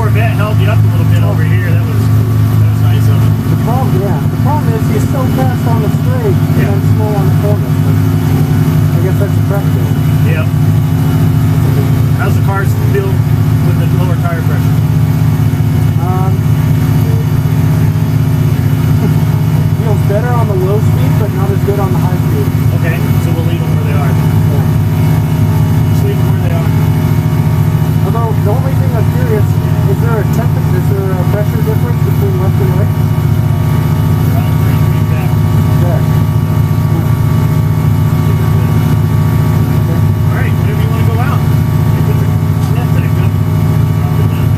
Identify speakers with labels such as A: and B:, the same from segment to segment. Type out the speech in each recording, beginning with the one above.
A: Corvette held you up a little bit over here. That was nice of it.
B: The problem is he's so fast on the straight and then slow on the corner. I guess that's the correct thing.
A: Yep. How's the car feel with the lower tire pressure?
B: Feels better on the low speed, but not as good on the high speed.
A: Okay, so we'll leave them where they are.
B: Yeah.
A: Just leave them where they are.
B: Although, the only thing I'm curious, is there a pressure difference between left and right? Yeah.
A: Alright, whenever you want to go out, you put your net back up, drop it down.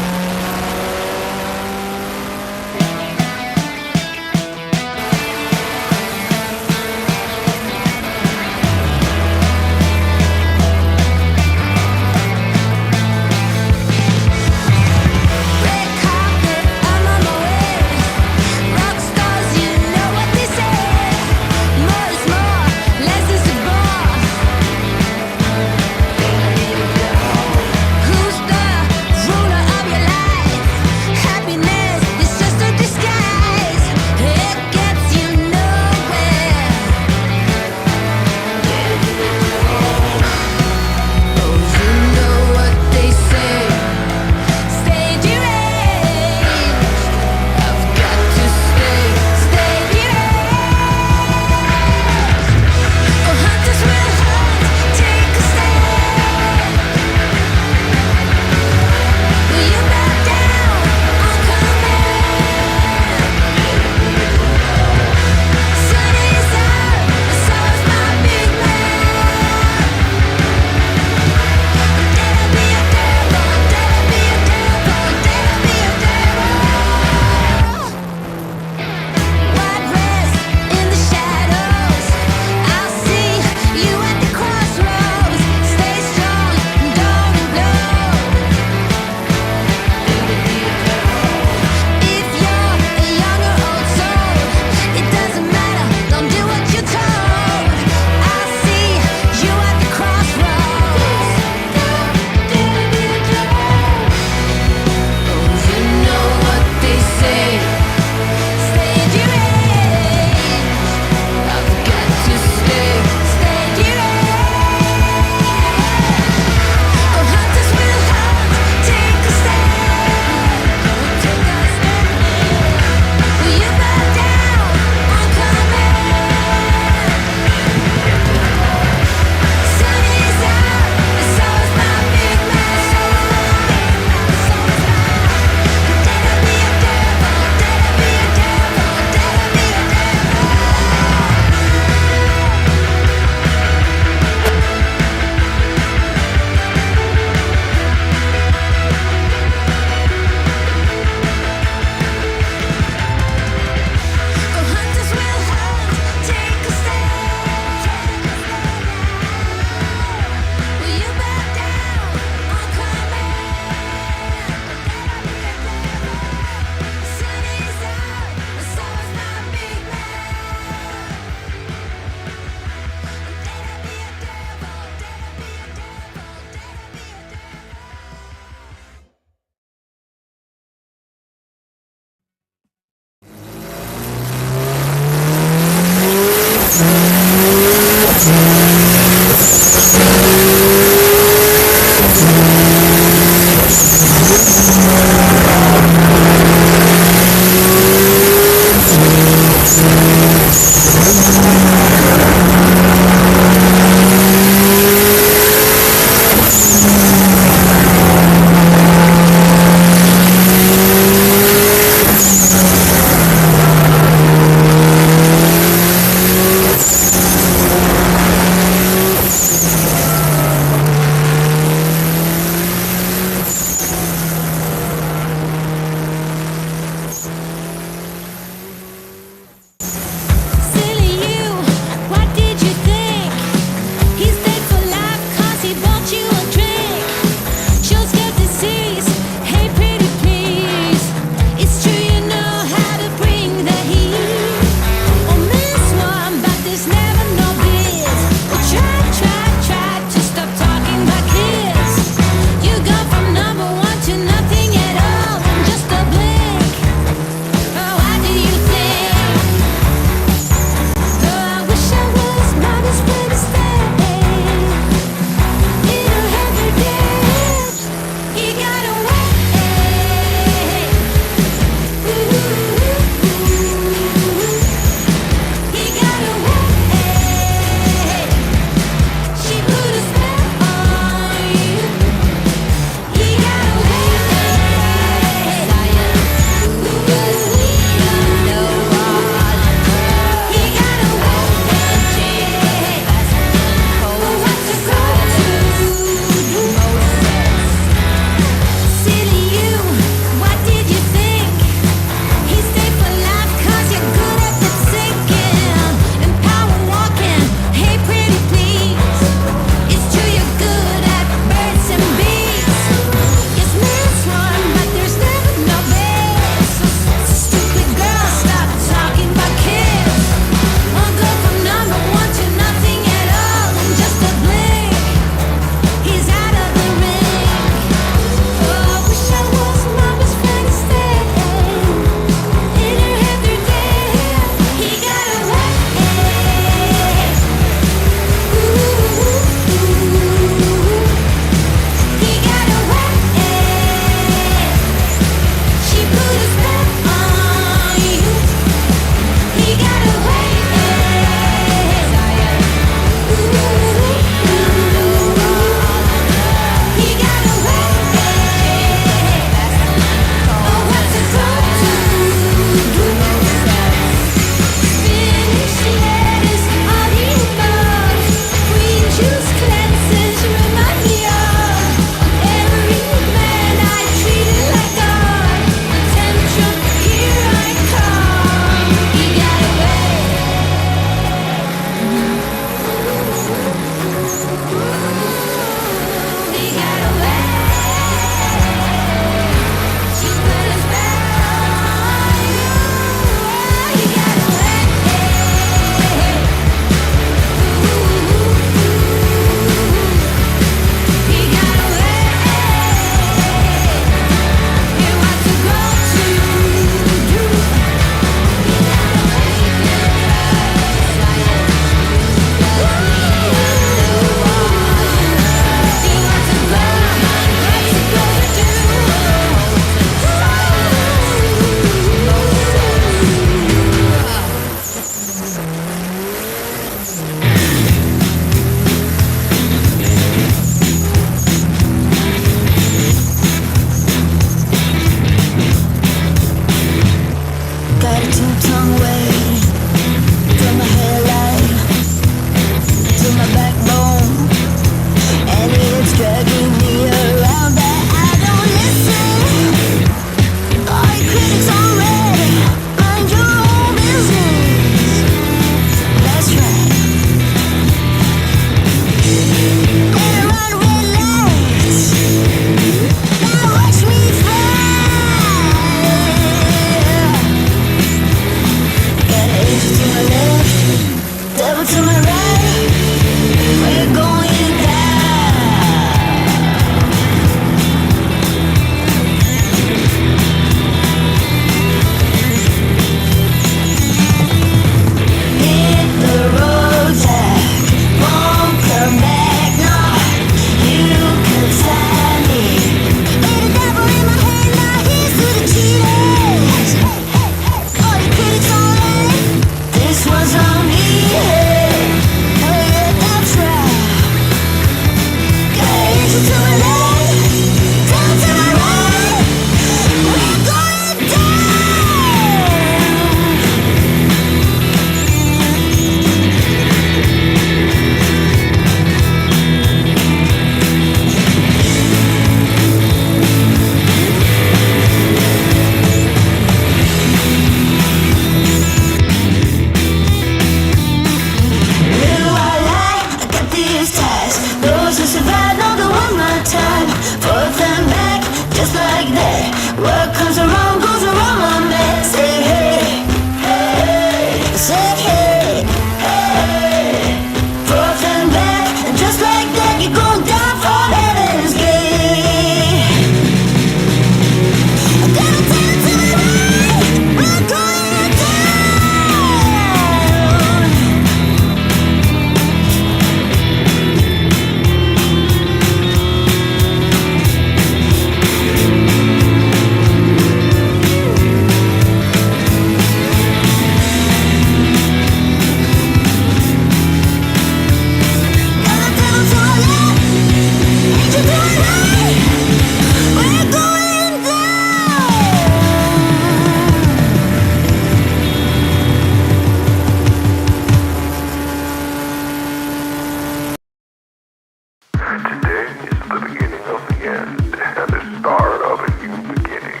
C: the beginning of the end and the start of a new beginning.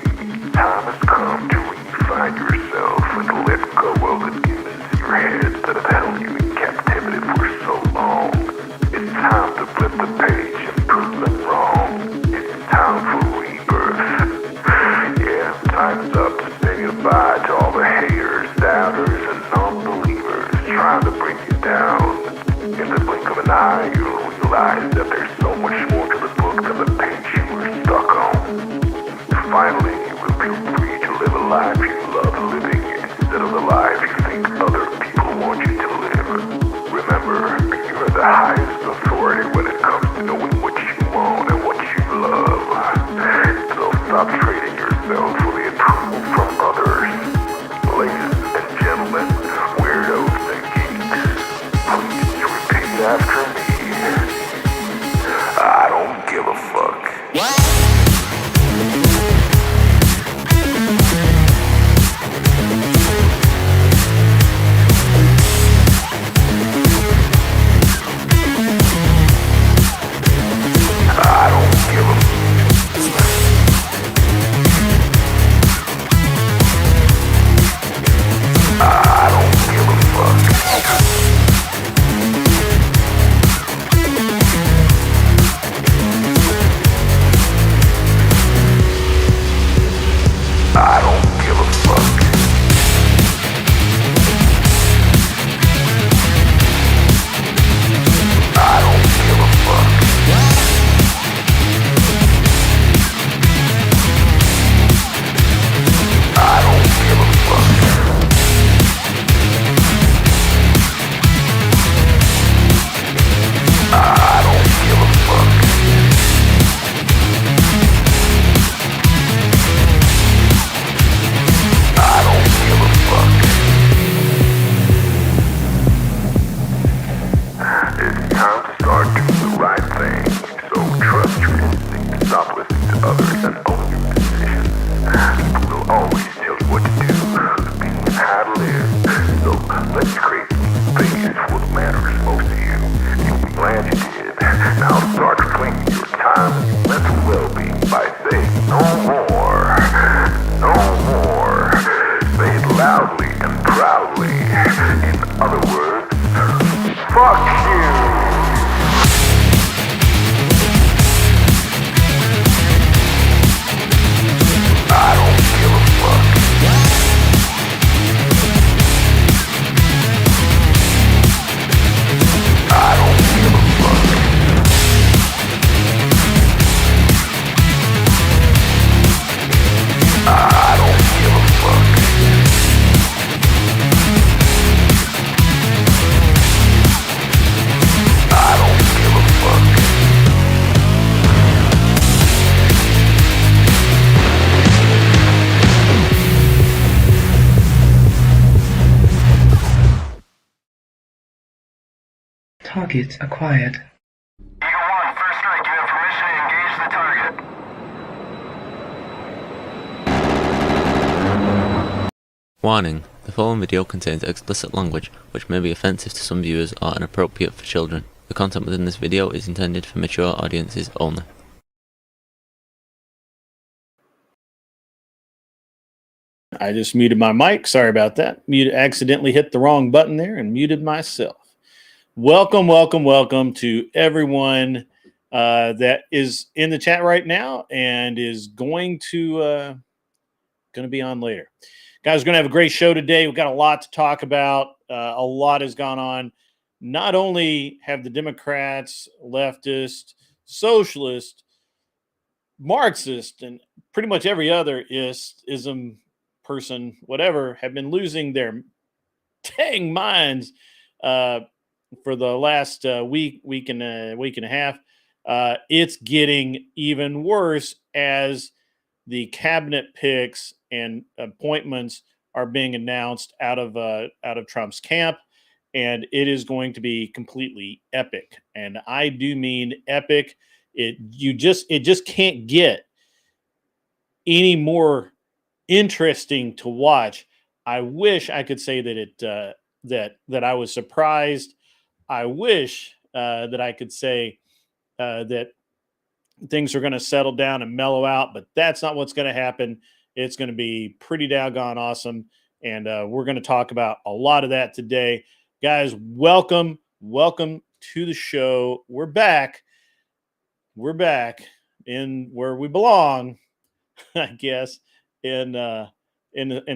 C: Time has come to redefine yourself and to let go of the demons in your head that have held you in captivity for so long. It's time to flip the page and prove them wrong. It's time for rebirth. Yeah, time's up to say goodbye to all the haters, doubters, and non-believers trying to bring you down. In the blink of an eye, you'll realize that there's so much more to the book than the page you were stuck on. Finally, you will feel free to live a life you love living instead of the life you think other people want you to live. Remember, you are the highest authority when it comes to knowing what you want and what you love. So stop trading yourself for the approval from others. Ladies and gentlemen, weirdos and geeks, please repeat after me. I don't give a fuck. I don't give a I don't give a fuck. I don't give a fuck. I don't give a fuck. I don't give a fuck. I don't give a fuck. I don't give a fuck. It's time to start doing the right thing. So trust your instinct, stop listening to others, and own your decisions. People will always tell you what to do, meaning how to live. So let's create space for what matters most to you. You'll be glad you did. Now start claiming your time and your mental well-being by saying no more. No more. Say it loudly and proudly. In other words, fuck you. I don't give a fuck. I don't give a fuck. I don't give a fuck. I don't give a fuck.
D: Target acquired.
C: Eagle 1, first strike. You have permission to engage the target.
E: Warning: the following video contains explicit language which may be offensive to some viewers or inappropriate for children. The content within this video is intended for mature audiences only.
A: I just muted my mic. Sorry about that. Accidentally hit the wrong button there and muted myself. Welcome, welcome, welcome to everyone that is in the chat right now and is going to be on later. Guys, we're going to have a great show today. We've got a lot to talk about. A lot has gone on. Not only have the Democrats, leftist, socialist, Marxist, and pretty much every other ism person, whatever, have been losing their dang minds for the last week and a half. It's getting even worse as the cabinet picks and appointments are being announced out of Trump's camp, and it is going to be completely epic. And I do mean epic. It just can't get any more interesting to watch. I wish I could say that that I was surprised. I wish that I could say that things are going to settle down and mellow out, but that's not what's going to happen. It's going to be pretty doggone awesome. And we're going to talk about a lot of that today. Guys, welcome to the show. We're back in where we belong, I guess, in the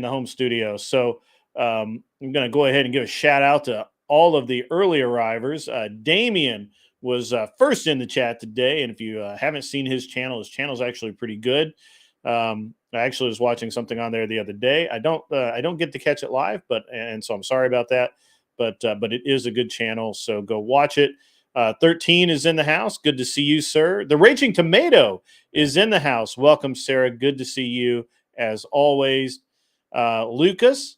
A: home studio. So I'm going to go ahead and give a shout out to all of the early arrivers. Damien was first in the chat today, and if you haven't seen his channel is actually pretty good. I actually was watching something on there the other day. I don't get to catch it live, and so I'm sorry about that. But it is a good channel, so go watch it. 13 is in the house. Good to see you, sir. The Raging Tomato is in the house. Welcome, Sarah. Good to see you as always. Lucas,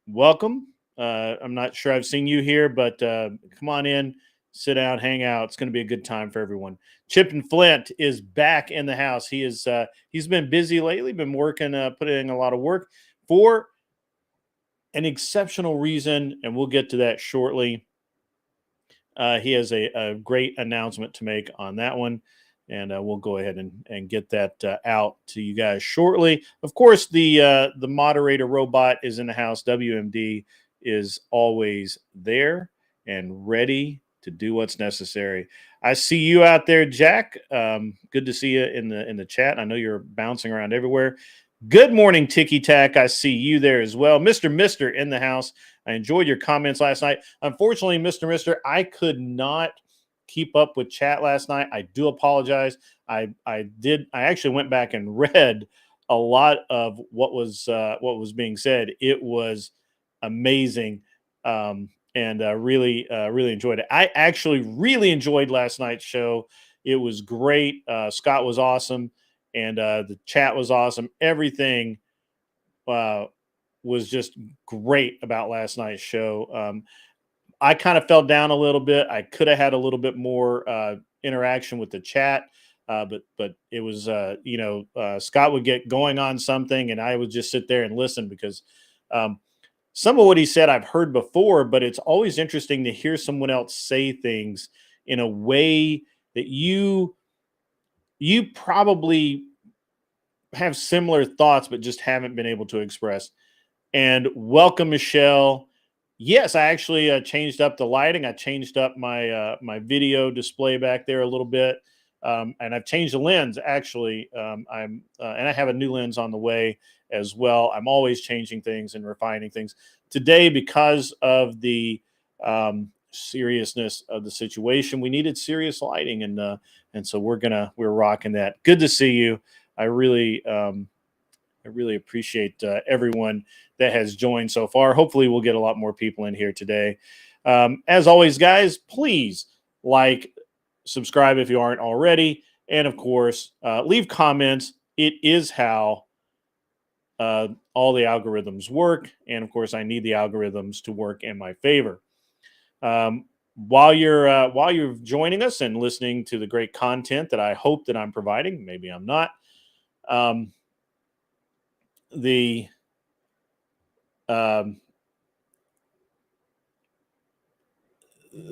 A: welcome. I'm not sure I've seen you here, but come on in, sit down, hang out. It's going to be a good time for everyone. Chip and Flint is back in the house. He's been busy lately, been working, putting in a lot of work for an exceptional reason, and we'll get to that shortly. He has a great announcement to make on that one, and we'll go ahead and get that out to you guys shortly. Of course, the moderator robot is in the house. WMD is always there and ready to do what's necessary. I see you out there, Jack. Good to see you in the chat. I know you're bouncing around everywhere. Good morning, Ticky Tack. I see you there as well. Mister in the house. I enjoyed your comments last night. Unfortunately, Mister, I could not keep up with chat last night. I do apologize. I actually went back and read a lot of what was being said. It was amazing, and really enjoyed it. I actually really enjoyed last night's show. It was great. Scott was awesome. And the chat was awesome. Everything was just great about last night's show. I kind of fell down a little bit. I could have had a little bit more interaction with the chat, but it was Scott would get going on something, and I would just sit there and listen because some of what he said I've heard before, but it's always interesting to hear someone else say things in a way that you probably have similar thoughts, but just haven't been able to express. And welcome, Michelle. Yes, I actually changed up the lighting. I changed up my my video display back there a little bit, and I've changed the lens. Actually, and I have a new lens on the way as well. I'm always changing things and refining things. Today, because of the seriousness of the situation, we needed serious lighting, and so we're rocking that. Good to see you. I really appreciate everyone that has joined so far. Hopefully we'll get a lot more people in here today. As always, guys, please like, subscribe if you aren't already, and of course leave comments. It is how all the algorithms work, and of course I need the algorithms to work in my favor. While you're joining us and listening to the great content that I hope that I'm providing, maybe I'm not.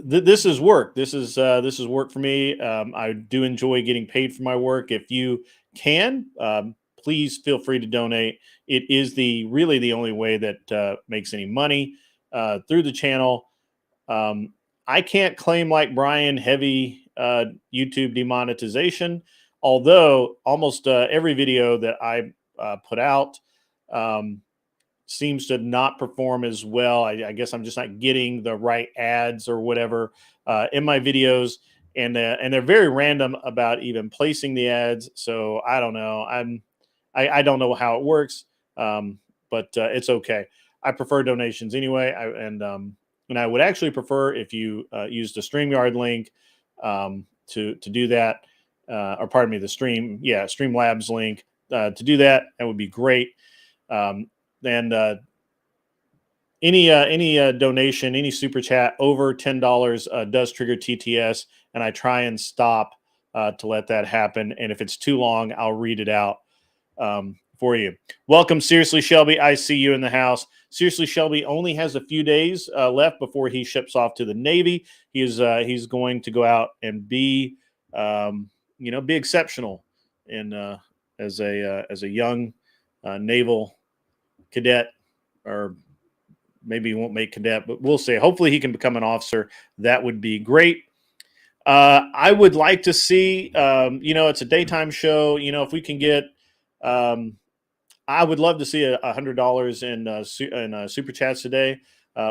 A: This is work. This is work for me. I do enjoy getting paid for my work. If you can, please feel free to donate. It is really the only way that makes any money through the channel. I can't claim like Brian heavy YouTube demonetization, although almost every video that I put out seems to not perform as well. I guess I'm just not getting the right ads or whatever in my videos, and they're very random about even placing the ads. So I don't know. I don't know how it works, but it's okay. I prefer donations anyway, and I would actually prefer if you use the StreamYard link to do that, or pardon me, the Streamlabs link to do that. That would be great. And any donation, any super chat over $10 does trigger TTS, and I try and stop to let that happen. And if it's too long, I'll read it out for you. Welcome, Seriously Shelby. I see you in the house. Seriously Shelby only has a few days left before he ships off to the Navy. He's going to go out and be be exceptional in as a young naval cadet, or maybe he won't make cadet, but we'll see. Hopefully he can become an officer. That would be great. I would like to see, it's a daytime show. If we can get, I would love to see $100 in super chats today.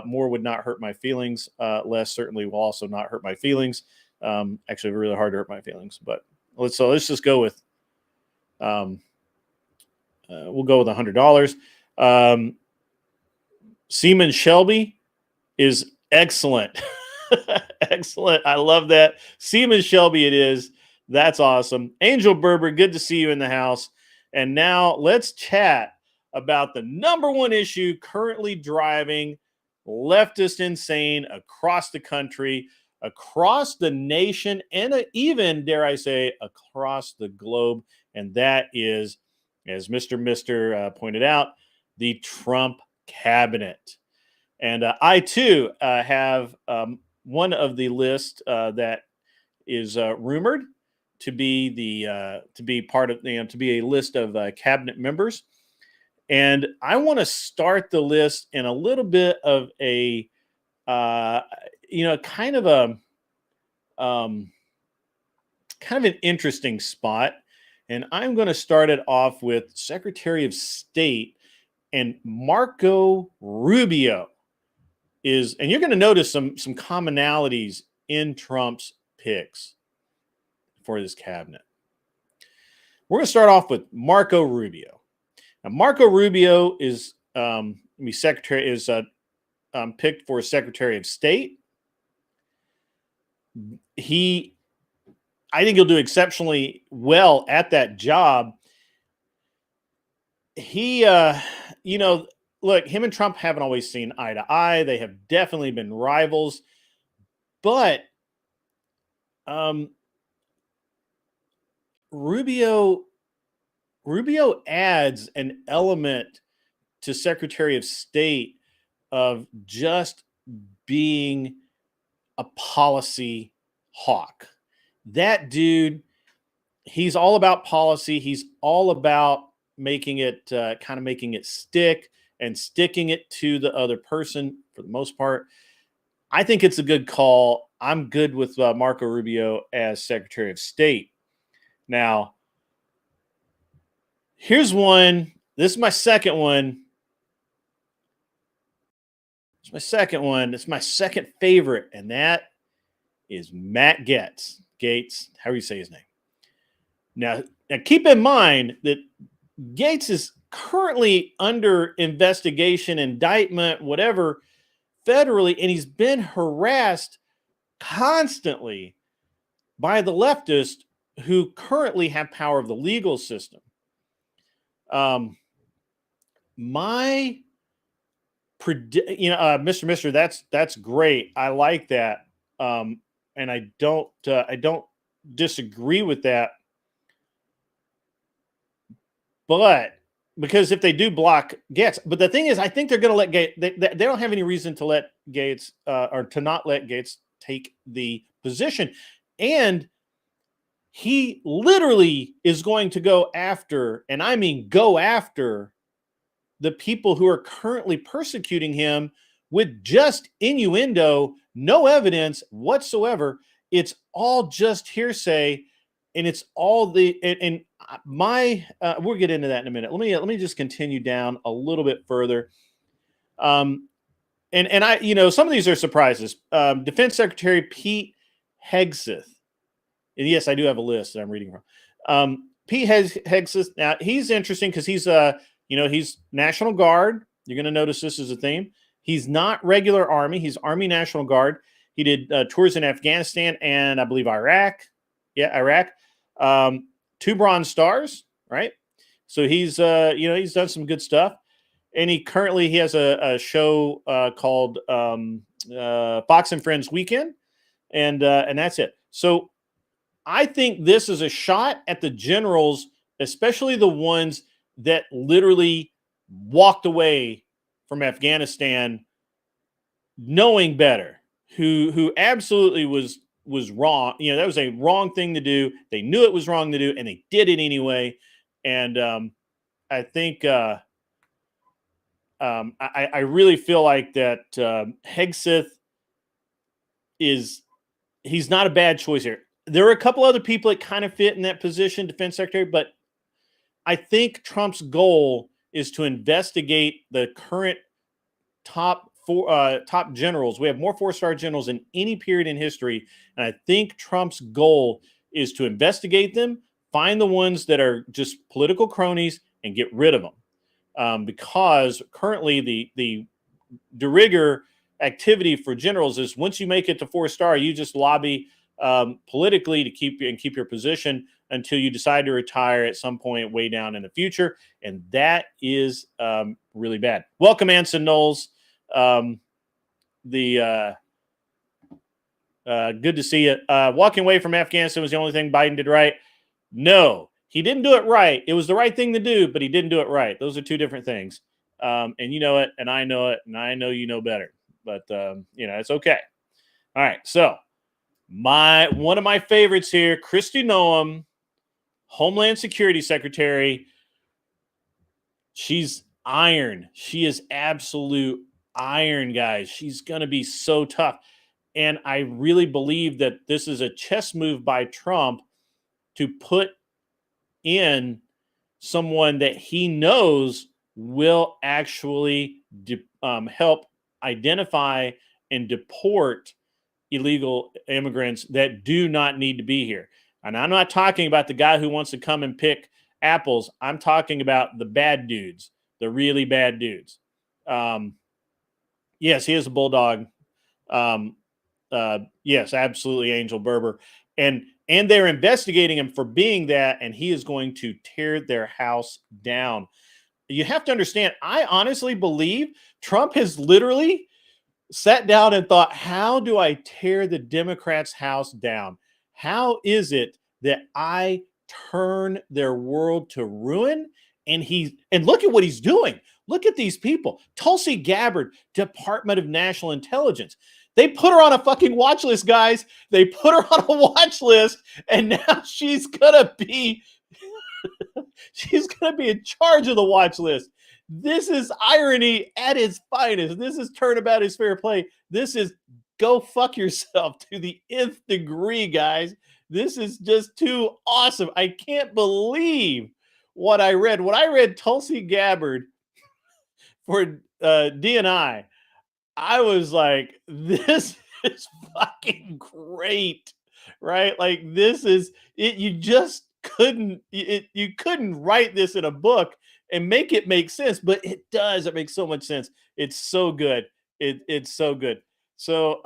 A: More would not hurt my feelings. Less certainly will also not hurt my feelings. Actually, really hard to hurt my feelings. But let's just go with, we'll go with $100. Seaman Shelby is excellent. Excellent. I love that. Seaman Shelby it is. That's awesome. Angel Berber, good to see you in the house. And now let's chat about the number one issue currently driving leftist insane across the country, across the nation, and even, dare I say, across the globe. And that is, as Mr. Mister pointed out, the Trump cabinet. And I, too, have one of the list that is rumored to be part of to be a list of cabinet members, and I want to start the list in a little bit of a kind of an interesting spot, and I'm going to start it off with Secretary of State, and Marco Rubio is, and you're going to notice some commonalities in Trump's picks for this cabinet. We're going to start off with Marco Rubio. Now, Marco Rubio is picked for Secretary of State. I think he'll do exceptionally well at that job. He, look, him and Trump haven't always seen eye to eye. They have definitely been rivals, but Rubio adds an element to Secretary of State of just being a policy hawk. That dude, he's all about policy. He's all about making it making it stick and sticking it to the other person for the most part. I think it's a good call. I'm good with Marco Rubio as Secretary of State. Now, here's one. This is my second one. It's my second one. It's my second favorite, and that is Matt Gaetz. Gates, however you say his name. Now keep in mind that Gaetz is currently under investigation, indictment, whatever, federally, and he's been harassed constantly by the leftists who currently have power of the legal system. Mr. Mister, that's great. I like that, and I don't disagree with that. But because if they do block Gaetz, but the thing is, I think they're going to let Gaetz. They don't have any reason to let Gaetz or to not let Gaetz take the position, and he literally is going to go after, and I mean go after, the people who are currently persecuting him with just innuendo, no evidence whatsoever. It's all just hearsay, and it's all we'll get into that in a minute. Let me just continue down a little bit further. And I, some of these are surprises. Defense Secretary Pete Hegseth. And yes, I do have a list that I'm reading from. Pete Hegseth. Now he's interesting because he's he's National Guard. You're going to notice this is a theme. He's not regular Army. He's Army National Guard. He did tours in Afghanistan and I believe Iraq. Yeah, Iraq. 2 Bronze Stars, right? So he's he's done some good stuff. And he has a show called Fox and Friends Weekend, and that's it. So I think this is a shot at the generals, especially the ones that literally walked away from Afghanistan knowing better, who absolutely was was wrong. That was a wrong thing to do. They knew it was wrong to do, and they did it anyway. And I think I really feel like that Hegseth he's not a bad choice here. There are a couple other people that kind of fit in that position, defense secretary, but I think Trump's goal is to investigate the current top generals. We have more 4-star generals in any period in history, and I think Trump's goal is to investigate them, find the ones that are just political cronies, and get rid of them. Because currently the de rigueur activity for generals is once you make it to 4-star, you just lobby politically to keep your position until you decide to retire at some point way down in the future, and that is really bad. Welcome, Anson Knowles. Good to see you. Walking away from Afghanistan was the only thing Biden did right. No, he didn't do it right. It was the right thing to do, but he didn't do it right. Those are two different things. And you know it, and I know it, and I know you know better. But it's okay. All right. So one of my favorites here, Kristi Noem, Homeland Security Secretary. She's iron. She is absolute iron, guys. She's going to be so tough. And I really believe that this is a chess move by Trump to put in someone that he knows will actually help identify and deport illegal immigrants that do not need to be here. And I'm not talking about the guy who wants to come and pick apples. I'm talking about the bad dudes, the really bad dudes. Yes, he is a bulldog. Yes, absolutely, Angel Berber. And they're investigating him for being that, and he is going to tear their house down. You have to understand, I honestly believe Trump has literally sat down and thought, how do I tear the Democrats' house down? How is it that I turn their world to ruin? And look at what he's doing. Look at these people. Tulsi Gabbard, Department of National Intelligence. They put her on a fucking watch list, guys. They put her on a watch list, and now she's gonna be in charge of the watch list. This is irony at its finest. This is turnabout is fair play. This is go fuck yourself to the nth degree, guys. This is just too awesome. I can't believe what I read. When I read Tulsi Gabbard for DNI, I was like, this is fucking great, right? Like, this is it. You just couldn't write this in a book and make it make sense, but it does. It makes so much sense. It's so good. It's so good. So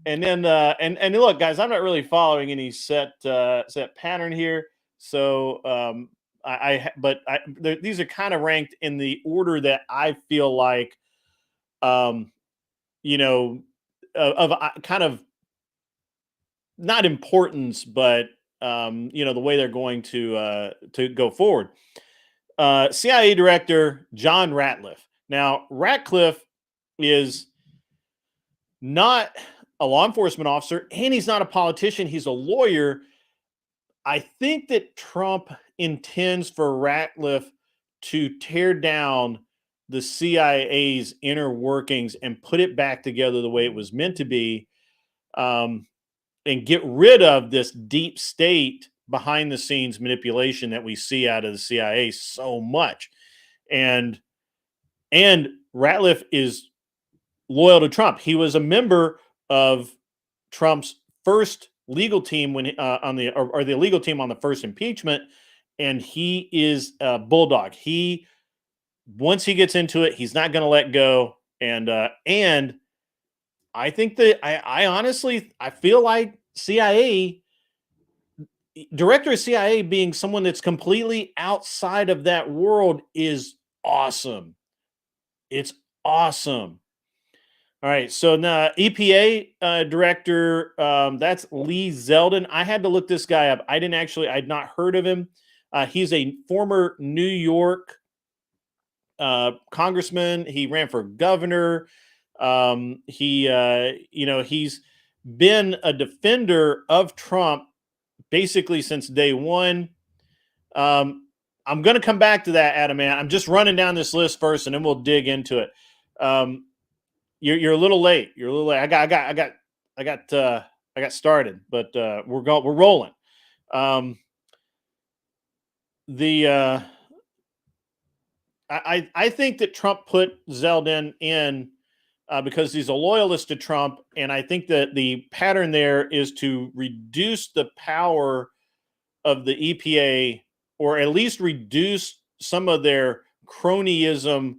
A: and then and look, guys, I'm not really following any set pattern here. So these are kind of ranked in the order that I feel like of kind of not importance, but the way they're going to go forward. CIA Director John Ratcliffe. Now, Ratcliffe is not a law enforcement officer, and he's not a politician. He's a lawyer. I think that Trump intends for Ratcliffe to tear down the CIA's inner workings and put it back together the way it was meant to be, and get rid of this deep state behind the scenes manipulation that we see out of the CIA so much. And Ratcliffe is loyal to Trump. He was a member of Trump's first legal team when the legal team on the first impeachment, and he is a bulldog. Once he gets into it, he's not going to let go. And I think that I honestly feel like director of CIA being someone that's completely outside of that world is awesome. It's awesome. All right. So now EPA director, that's Lee Zeldin. I had to look this guy up. I'd not heard of him. He's a former New York congressman. He ran for governor. He's been a defender of Trump basically since day one. I'm going to come back to that, Adam. Man, I'm just running down this list first, and then we'll dig into it. You're a little late. You're a little late. I got started, but we're rolling. I think that Trump put Zeldin in because he's a loyalist to Trump, and I think that the pattern there is to reduce the power of the EPA, or at least reduce some of their cronyism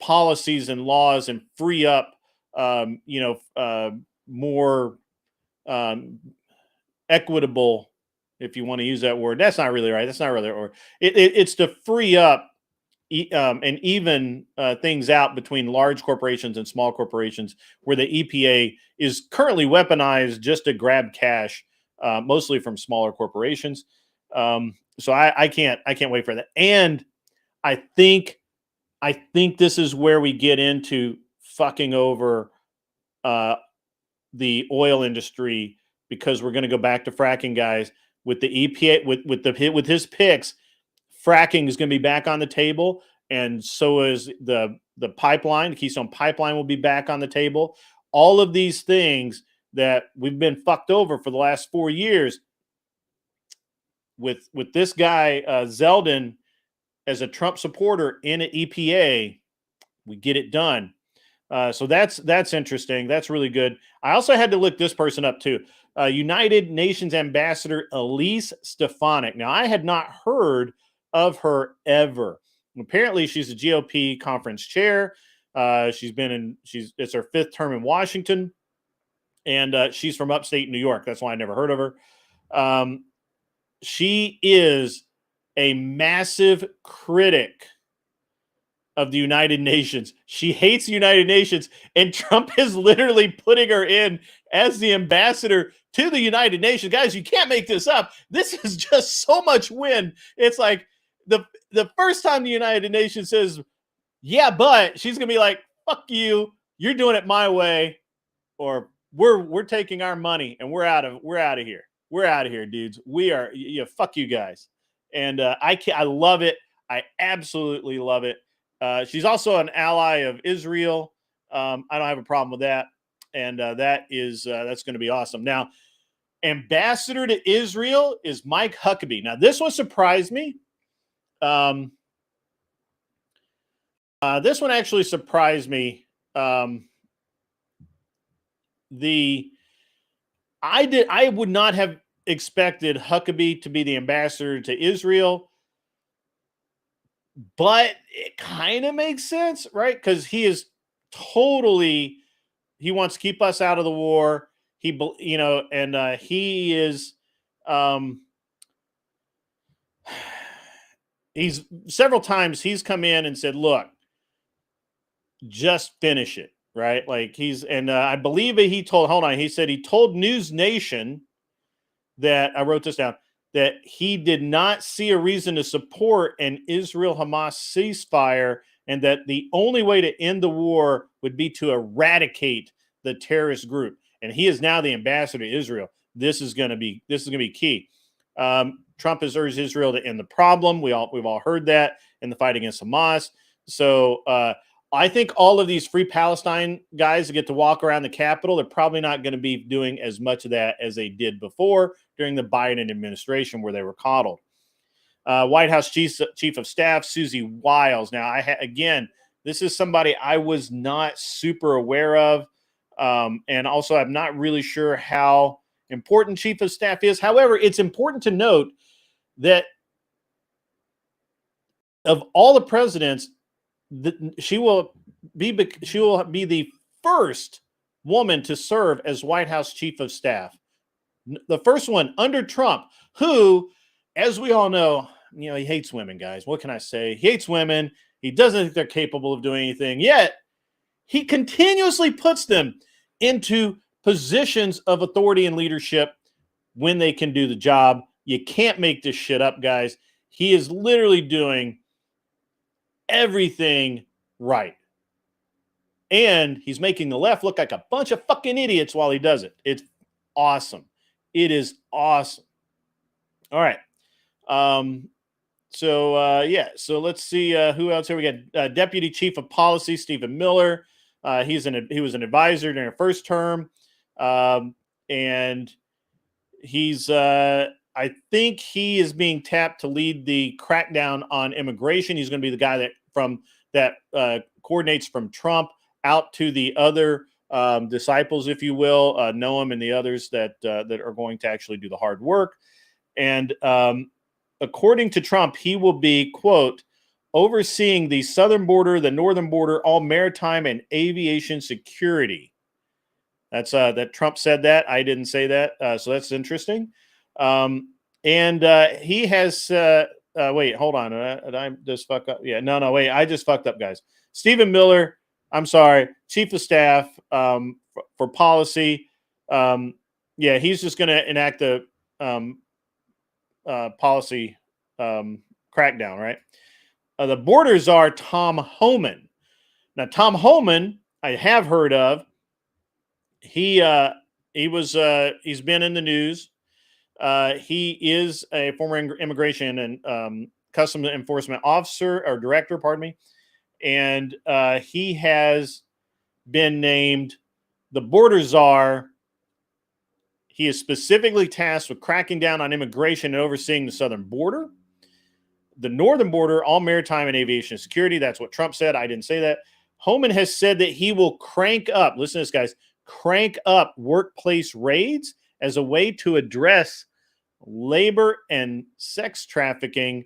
A: policies and laws, and free up, more equitable, if you want to use that word. That's not really right. That's not really, or it's to free up and even things out between large corporations and small corporations, where the EPA is currently weaponized just to grab cash, mostly from smaller corporations. So I can't wait for that. And I think this is where we get into fucking over the oil industry, because we're going to go back to fracking, guys. With the EPA, with his picks, fracking is going to be back on the table, and so is the pipeline. The Keystone Pipeline will be back on the table. All of these things that we've been fucked over for the last 4 years, with this guy Zeldin as a Trump supporter in an EPA, we get it done. So that's interesting. That's really good. I also had to look this person up too. United Nations Ambassador Elise Stefanik. Now, I had not heard of her ever. Apparently, she's a GOP conference chair. It's her 5th term in Washington, and she's from upstate New York. That's why I never heard of her. She is a massive critic of the United Nations. She hates the United Nations, and Trump is literally putting her in as the ambassador to the United Nations. Guys, you can't make this up. This is just so much win. It's like the first time the United Nations says, yeah, but, she's going to be like, fuck you. You're doing it my way, or we're taking our money and we're out of here. We're out of here, dudes. Fuck you guys. And I love it. I absolutely love it. She's also an ally of Israel. I don't have a problem with that. And that's going to be awesome. Now, ambassador to Israel is Mike Huckabee. Now, this one surprised me. This one actually surprised me. I would not have expected Huckabee to be the ambassador to Israel, but it kind of makes sense, right? Because he wants to keep us out of the war. He is, he's several times he's come in and said, look, just finish it. Right. Like I believe he said he told News Nation that, I wrote this down, that he did not see a reason to support an Israel-Hamas ceasefire, and that the only way to end the war would be to eradicate the terrorist group. And he is now the ambassador to Israel. This is going to be key. Trump has urged Israel to end the problem. We've all heard that in the fight against Hamas. So I think all of these Free Palestine guys that get to walk around the Capitol, they're probably not going to be doing as much of that as they did before during the Biden administration, where they were coddled. White House Chief of Staff Susie Wiles. Now, again, this is somebody I was not super aware of, and also I'm not really sure how important Chief of Staff is. However, it's important to note that of all the presidents, she will be the first woman to serve as White House Chief of Staff. The first one under Trump, who, as we all know, he hates women, guys. What can I say? He hates women. He doesn't think they're capable of doing anything. Yet he continuously puts them into positions of authority and leadership when they can do the job. You can't make this shit up, guys. He is literally doing everything right. And he's making the left look like a bunch of fucking idiots while he does it. It's awesome. It is awesome. All right. So let's see who else here. We got Deputy Chief of Policy Stephen Miller. He was an advisor during the first term, and he's I think he is being tapped to lead the crackdown on immigration. He's going to be the guy that coordinates from Trump out to the other disciples, if you will, Noam and the others that are going to actually do the hard work. And according to Trump, he will be, quote, overseeing the southern border, the northern border, all maritime and aviation security. That's that Trump said that. I didn't say that. So that's interesting. And he has wait, hold on. Did I just fuck up? Yeah, no, wait. I just fucked up, guys. Stephen Miller, I'm sorry, Chief of Staff for policy. Yeah, he's just going to enact the policy crackdown, right? The border czar, Tom Homan. Now, Tom Homan, I have heard of. He's been in the news. He is a former immigration and customs enforcement officer or director, pardon me. And he has been named the border czar. He is specifically tasked with cracking down on immigration and overseeing the southern border, the northern border, all maritime and aviation security. That's what Trump said. I didn't say that. Homan has said that he will crank up, listen to this, guys, crank up workplace raids as a way to address labor and sex trafficking,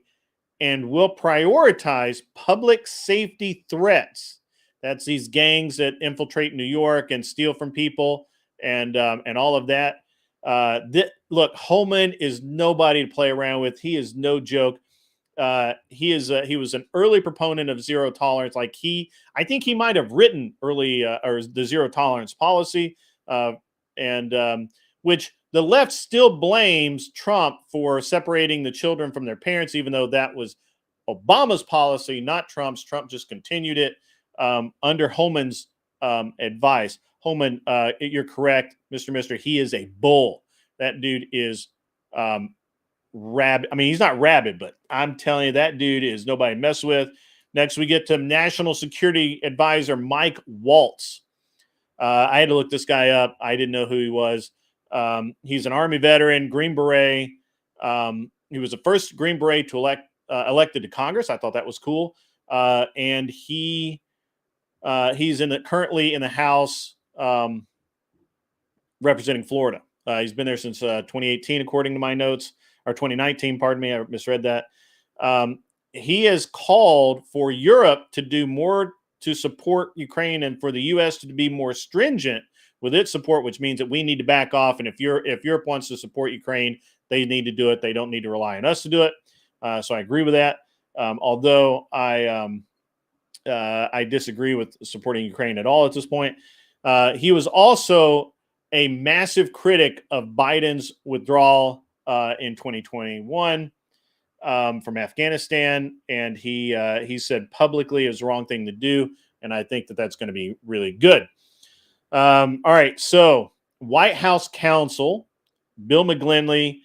A: and will prioritize public safety threats. That's these gangs that infiltrate New York and steal from people and all of that. Look, Homan is nobody to play around with. He is no joke. He was an early proponent of zero tolerance. I think he might have written early or the zero tolerance policy, which the left still blames Trump for separating the children from their parents, even though that was Obama's policy, not Trump's. Trump just continued it under Homan's advice. Homan, you're correct, Mr. He is a bull. That dude is rabid. I mean, he's not rabid, but I'm telling you, that dude is nobody to mess with. Next, we get to National Security Advisor Mike Waltz. I had to look this guy up. I didn't know who he was. He's an Army veteran, Green Beret. He was the first Green Beret to elected to Congress. I thought that was cool. And he's currently in the House representing Florida. He's been there since 2018, according to my notes, or 2019, pardon me, I misread that. He has called for Europe to do more to support Ukraine and for the U.S. to be more stringent with its support, which means that we need to back off. And if Europe wants to support Ukraine, they need to do it. They don't need to rely on us to do it. So I agree with that. Although I disagree with supporting Ukraine at all at this point. He was also a massive critic of Biden's withdrawal in 2021 from Afghanistan, and he said publicly it was the wrong thing to do, and I think that that's going to be really good. All right, so White House counsel Bill McGlinley,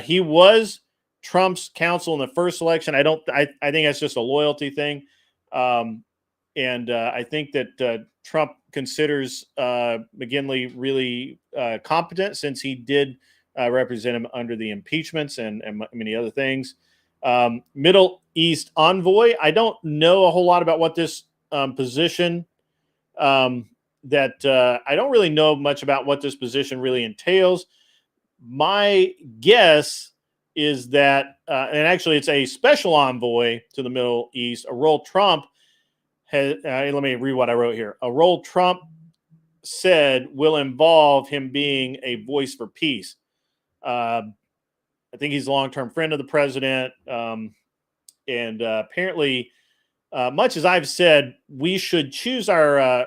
A: he was Trump's counsel in the first election. I think that's just a loyalty thing, and I think that Trump considers McGinley really competent, since he did represent him under the impeachments and many other things. Middle East envoy. I don't know a whole lot about what this position I don't really know much about what this position really entails. My guess is that, and actually it's a special envoy to the Middle East, a role Trump has, let me read what I wrote here. A role Trump said will involve him being a voice for peace. I think he's a long-term friend of the president. And apparently, much as I've said, we should choose our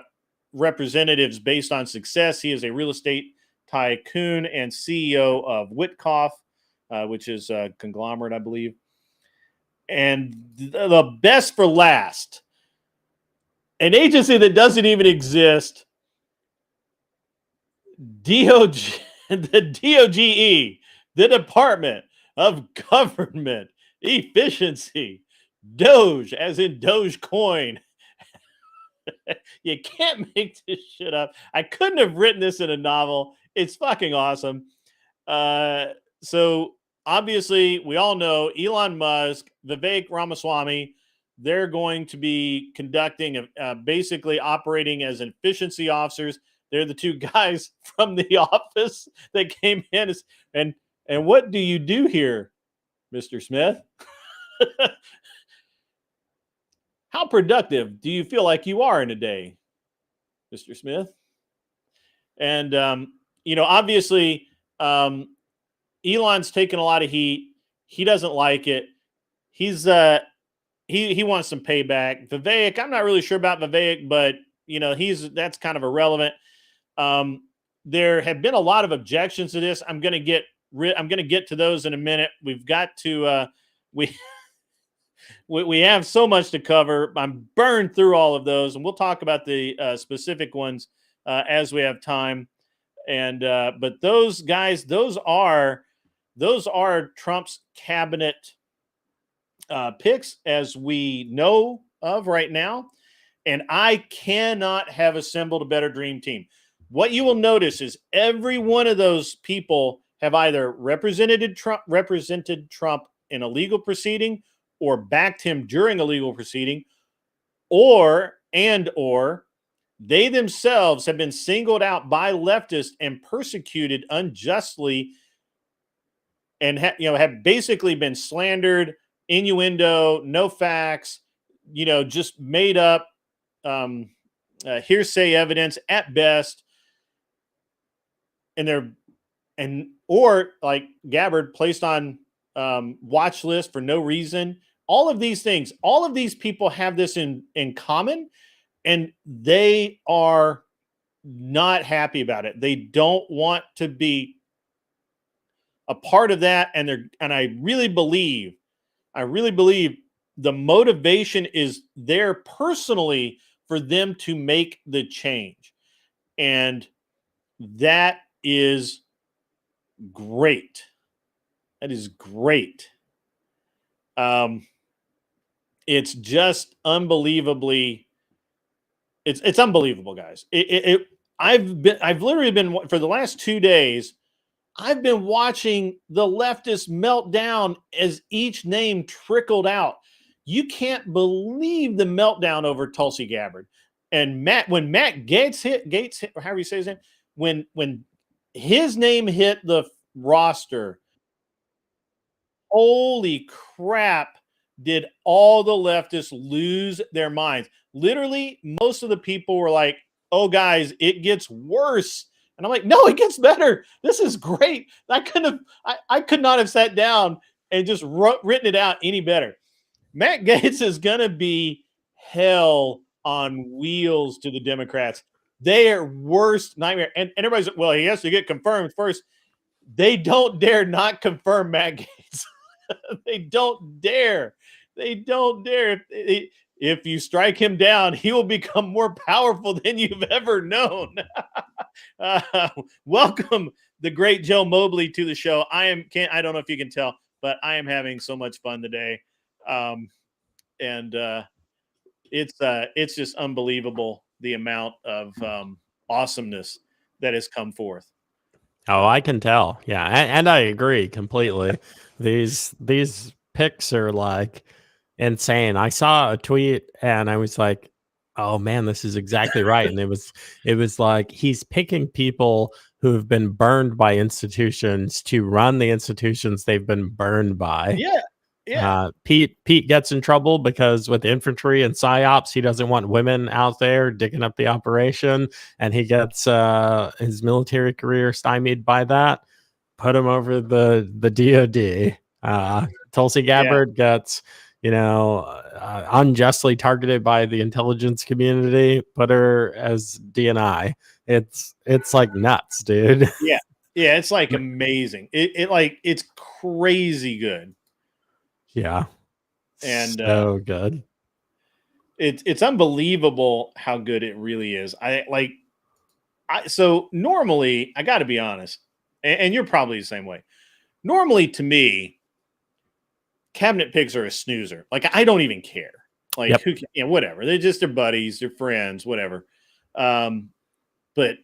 A: representatives based on success. He is a real estate tycoon and CEO of Witkoff, which is a conglomerate, I believe. And the best for last, an agency that doesn't even exist, DOG, the DOGE, the Department of Government Efficiency, Doge, as in Dogecoin. You can't make this shit up. I couldn't have written this in a novel. It's fucking awesome. So obviously, we all know Elon Musk, Vivek Ramaswamy, they're going to be conducting, basically operating as efficiency officers. They're the two guys from the office that came in. And what do you do here, Mr. Smith? How productive do you feel like you are in a day, Mr. Smith? And, obviously, Elon's taking a lot of heat. He doesn't like it. He wants some payback. Vivek, I'm not really sure about Vivek, but that's kind of irrelevant. There have been a lot of objections to this. I'm going to get to those in a minute. We've got to we have so much to cover. I'm burned through all of those, and we'll talk about the specific ones as we have time. And but those guys, those are Trump's cabinet picks as we know of right now. And I cannot have assembled a better dream team. What you will notice is every one of those people have either represented Trump in a legal proceeding, or backed him during a legal proceeding, or they themselves have been singled out by leftists and persecuted unjustly, and have basically been slandered, innuendo, no facts, just made up hearsay evidence at best, or like Gabbard, placed on watch list for no reason. All of these things, all of these people have this in common, and they are not happy about it. They don't want to be a part of that. And I really believe the motivation is there personally for them to make the change. And that is great. That is great. It's just unbelievably, it's unbelievable, guys. I've literally been, for the last 2 days, I've been watching the leftists melt down as each name trickled out. You can't believe the meltdown over Tulsi Gabbard. And when Matt Gaetz hit, or however you say his name, when his name hit the roster, holy crap, did all the leftists lose their minds. Literally, most of the people were like, oh, guys, it gets worse. And I'm like, no, it gets better. This is great. I could not have sat down and just written it out any better. Matt Gaetz is going to be hell on wheels to the Democrats. Their worst nightmare. And everybody's like, well, he has to get confirmed first. They don't dare not confirm Matt Gaetz. They don't dare. They don't dare. If you strike him down, he will become more powerful than you've ever known. Welcome, the great Joe Mobley, to the show. I don't know if you can tell, but I am having so much fun today. It's just unbelievable, the amount of awesomeness that has come forth.
F: Oh, I can tell. Yeah, and I agree completely. These picks are like insane. I saw a tweet and I was like, "Oh man, this is exactly right." And it was like he's picking people who have been burned by institutions to run the institutions they've been burned by.
A: Yeah. Yeah.
F: Pete gets in trouble because with infantry and psyops, he doesn't want women out there digging up the operation, and he gets his military career stymied by that. Put him over the DOD. Tulsi Gabbard gets unjustly targeted by the intelligence community. Put her as DNI. It's like nuts, dude.
A: Yeah, it's like amazing. It's crazy good.
F: Yeah.
A: And
F: so good.
A: it's unbelievable how good it really is. So normally, I got to be honest, and you're probably the same way. Normally, to me, cabinet picks are a snoozer. Like, I don't even care. Like,
F: Yep.
A: whatever. They're just their buddies, their friends, whatever. But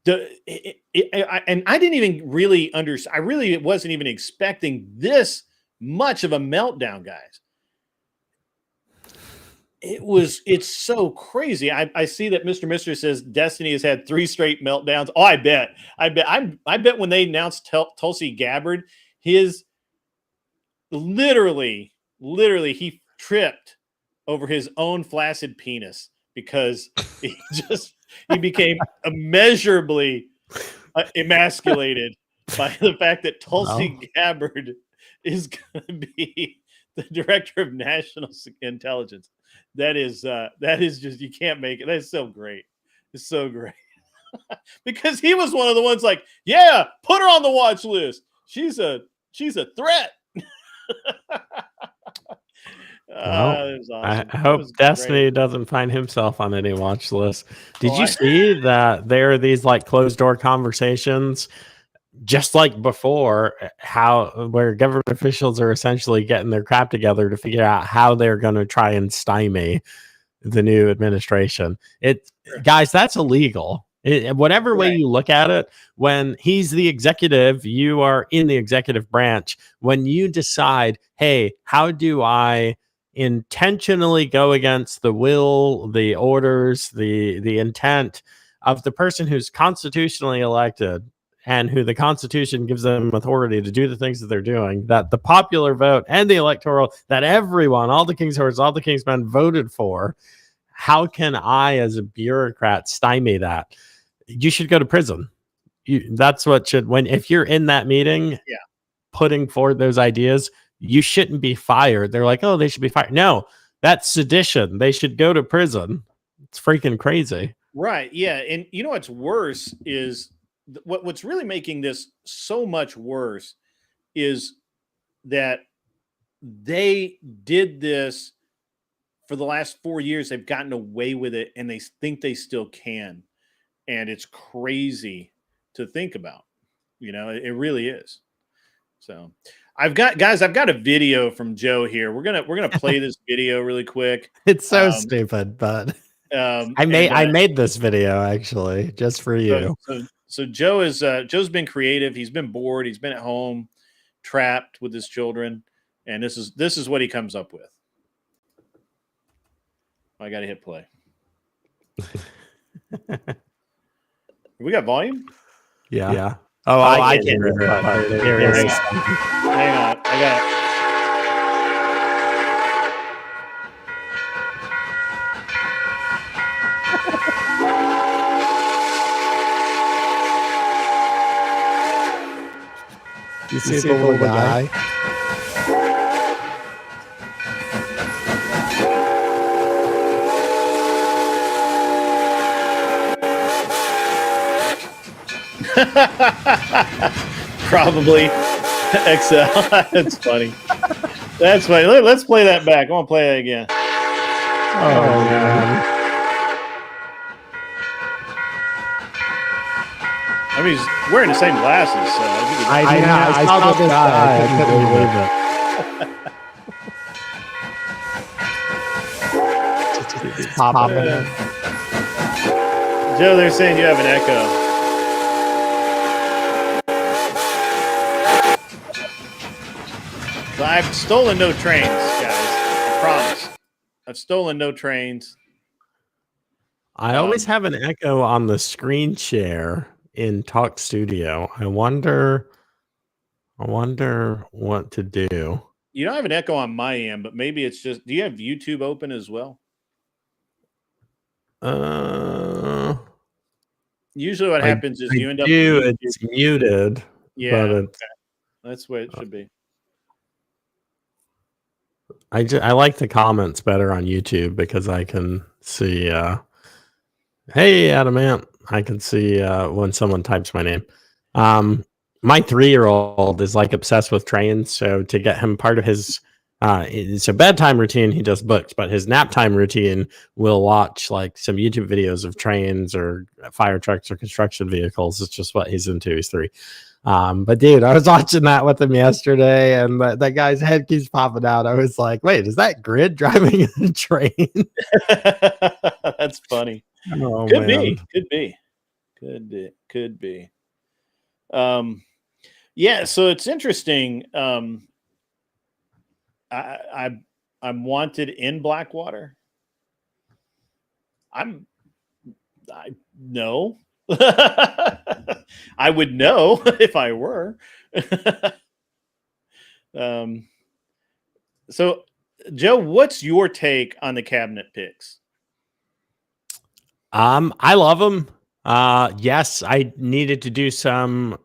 A: and I didn't even really understand. I really wasn't even expecting this much of a meltdown, guys. It's so crazy. I see that Mr. Mister says Destiny has had 3 straight meltdowns. Oh, I bet when they announced Tulsi Gabbard, his literally he tripped over his own flaccid penis because he became immeasurably emasculated by the fact that Tulsi Gabbard is going to be the director of national intelligence. That is just, you can't make it. That's so great. It's so great. Because he was one of the ones like, yeah, put her on the watch list. She's a threat.
F: Awesome. I hope
A: Destiny
F: great. Doesn't find himself on any watch list. Did you see that there are these like closed door conversations, just like before, where government officials are essentially getting their crap together to figure out how they're going to try and stymie the new administration? Guys, that's illegal. Whatever way you look at it, when he's the executive, you are in the executive branch. When you decide, hey, how do I intentionally go against the will, the orders, the intent of the person who's constitutionally elected and who the Constitution gives them authority to do the things that they're doing, that the popular vote and the electoral, that everyone, all the king's horses, all the king's men voted for, how can I, as a bureaucrat, stymie that? You should go to prison. That's what should, if you're in that meeting, putting forward those ideas, you shouldn't be fired. They're like, oh, they should be fired. No, that's sedition. They should go to prison. It's freaking crazy.
A: Right. Yeah. And you know what's worse is what's really making this so much worse is that they did this for the last 4 years. They've gotten away with it and they think they still can. And it's crazy to think about. It really is. So I've got a video from Joe here. We're gonna play this video really quick.
F: It's so stupid, but I made this video actually just for you.
A: So Joe's been creative. He's been bored. He's been at home, trapped with his children, and this is what he comes up with. I got to hit play. We got volume?
F: Yeah. Oh, I can't hear it.
A: Hang on. I got it.
F: You see the little guy?
A: Probably XL. That's funny. That's funny. Let's play that back. I want to play that again.
F: Oh man.
A: I mean, he's wearing the same glasses. So
F: I saw this guy. I couldn't believe it. It's popping.
A: Joe, they're saying you have an echo. I've stolen no trains, guys. I promise. I've stolen no trains.
F: I always have an echo on the screen share in Talk Studio. I wonder what to do.
A: You don't have an echo on my end, but maybe it's just, do you have YouTube open as well? Usually what happens is you end up...
F: It's muted.
A: Yeah, but that's what it should be.
F: I like the comments better on YouTube because I can see, hey, Adamant. I can see when someone types my name. My 3-year-old is like obsessed with trains. So to get him, part of his It's a bedtime routine. He does books, but his nap time routine will watch like some YouTube videos of trains or fire trucks or construction vehicles. It's just what he's into. He's 3. But dude, I was watching that with him yesterday, and that guy's head keeps popping out. I was like, wait, is that Grid driving a train?
A: That's funny.
F: Oh,
A: Could
F: man.
A: be. Could be. Yeah, so it's interesting. I'm wanted in Blackwater. I no. I would know if I were. So Joe, what's your take on the cabinet picks?
F: I love them. Yes, I needed to do some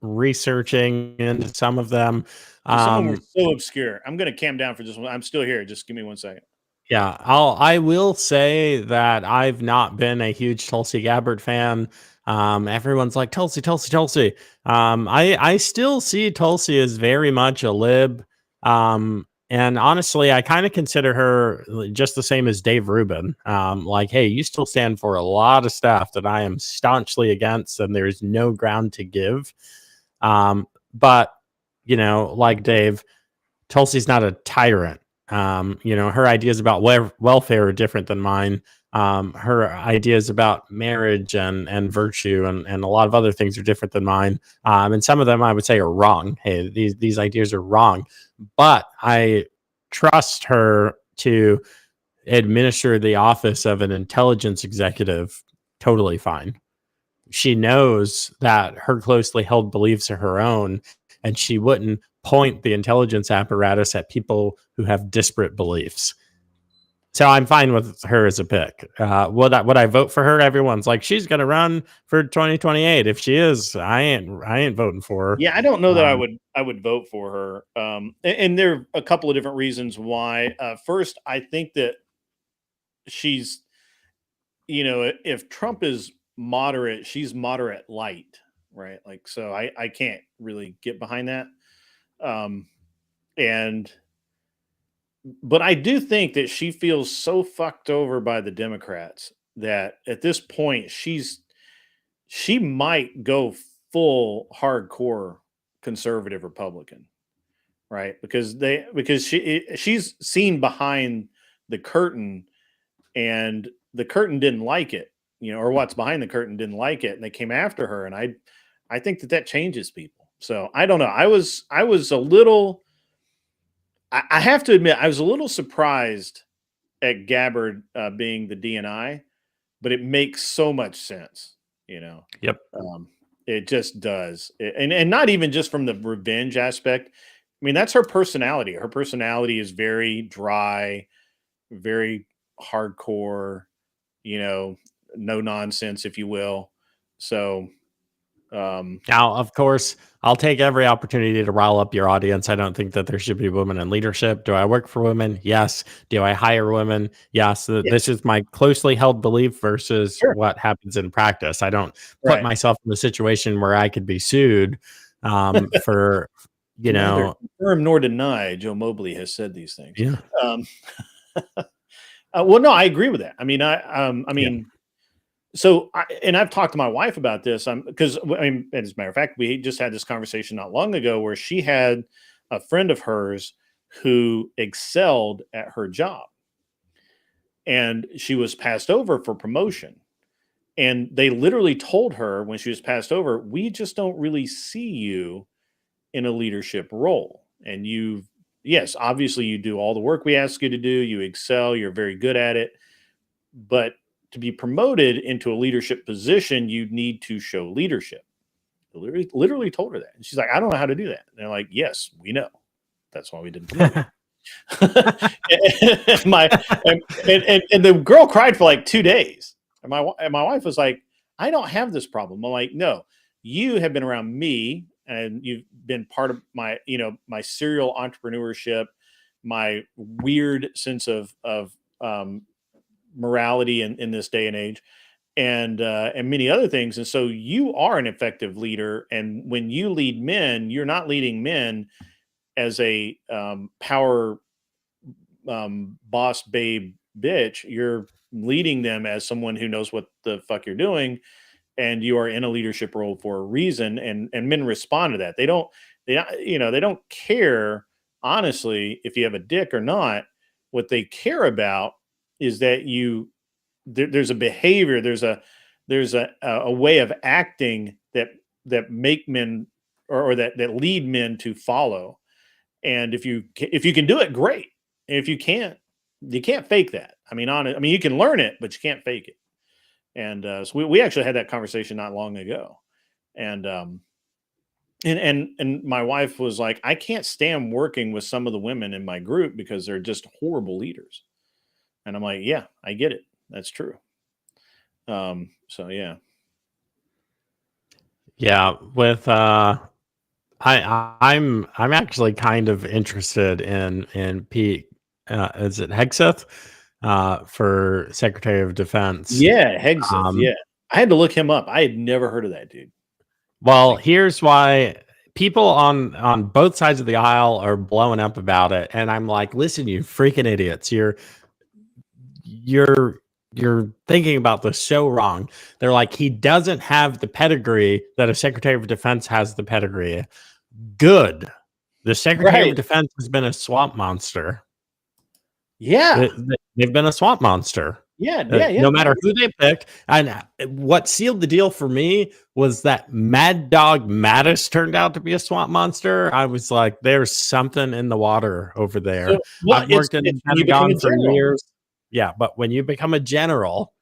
F: researching into some of them.
A: Some of them were so obscure. I'm going to cam down for this one. I'm still here. Just give me 1 second.
F: Yeah, I will say that I've not been a huge Tulsi Gabbard fan. Everyone's like Tulsi, Tulsi, Tulsi. I still see Tulsi as very much a lib. And honestly, I kind of consider her just the same as Dave Rubin. Like, hey, you still stand for a lot of stuff that I am staunchly against, and there's no ground to give. But like Dave, Tulsi's not a tyrant. Her ideas about welfare are different than mine. Her ideas about marriage and virtue and a lot of other things are different than mine. And some of them I would say are wrong. Hey, these ideas are wrong, but I trust her to administer the office of an intelligence executive totally fine. She knows that her closely held beliefs are her own, and she wouldn't point the intelligence apparatus at people who have disparate beliefs. So I'm fine with her as a pick. Would I vote for her? Everyone's like, she's going to run for 2028. If she is, I ain't voting for her.
A: Yeah, I don't know that I would vote for her. And there are a couple of different reasons why. First, I think that she's, if Trump is moderate, she's moderate light, right? Like, so I can't really get behind that. But I do think that she feels so fucked over by the Democrats that at this point she might go full hardcore conservative Republican, right? Because she's seen behind the curtain, and the curtain didn't like it, or what's behind the curtain didn't like it, and they came after her. And I think that changes people. So I don't know. I was a little. I have to admit, I was a little surprised at Gabbard being the DNI, but it makes so much sense,
F: Yep.
A: It just does. And not even just from the revenge aspect. I mean, that's her personality. Her personality is very dry, very hardcore, no nonsense, if you will. So
F: now, of course, I'll take every opportunity to rile up your audience. I don't think that there should be women in leadership. Do I work for women? Yes. Do I hire women? Yes.
A: Yeah.
F: This is my closely held belief versus
A: Sure.
F: what happens in practice. I don't put myself in a situation where I could be sued for,
A: Neither confirm nor deny Joe Mobley has said these things.
F: Yeah.
A: Well, no, I agree with that. I mean, So, I've talked to my wife about this, because as a matter of fact, we just had this conversation not long ago where she had a friend of hers who excelled at her job, and she was passed over for promotion. And they literally told her when she was passed over, we just don't really see you in a leadership role. And yes, obviously you do all the work we ask you to do. You excel. You're very good at it. But to be promoted into a leadership position, you need to show leadership. Literally told her that. And she's like, I don't know how to do that. And they're like, yes, we know. That's why we didn't promote you. and the girl cried for like 2 days. And my wife was like, I don't have this problem. I'm like, no, you have been around me, and you've been part of my, my serial entrepreneurship, my weird sense of morality in this day and age, and many other things. And so you are an effective leader. And when you lead men, you're not leading men as a power boss babe bitch. You're leading them as someone who knows what the fuck you're doing, and you are in a leadership role for a reason. And men respond to that. They don't care, honestly, if you have a dick or not. What they care about is that there's a behavior, there's a way of acting that make men or that lead men to follow. And if you can do it, great. And if you can't fake that. I mean, you can learn it, but you can't fake it. And so we actually had that conversation not long ago. And my wife was like, I can't stand working with some of the women in my group because they're just horrible leaders. And I'm like, yeah, I get it. That's true. So yeah.
F: Yeah, with I'm actually kind of interested in Pete. Is it Hegseth for Secretary of Defense?
A: Yeah, Hegseth. Yeah, I had to look him up. I had never heard of that dude.
F: Well, here's why people on both sides of the aisle are blowing up about it, and I'm like, listen, you freaking idiots! You're thinking about this so wrong. They're like, he doesn't have the pedigree that a Secretary of Defense has the pedigree. Good. The Secretary of Defense has been a swamp monster.
A: Yeah.
F: They've been a swamp monster.
A: Yeah.
F: No matter who they pick. And what sealed the deal for me was that Mad Dog Mattis turned out to be a swamp monster. I was like, there's something in the water over there.
A: So, well,
F: I've worked in the Pentagon for years. Yeah, but when you become a general,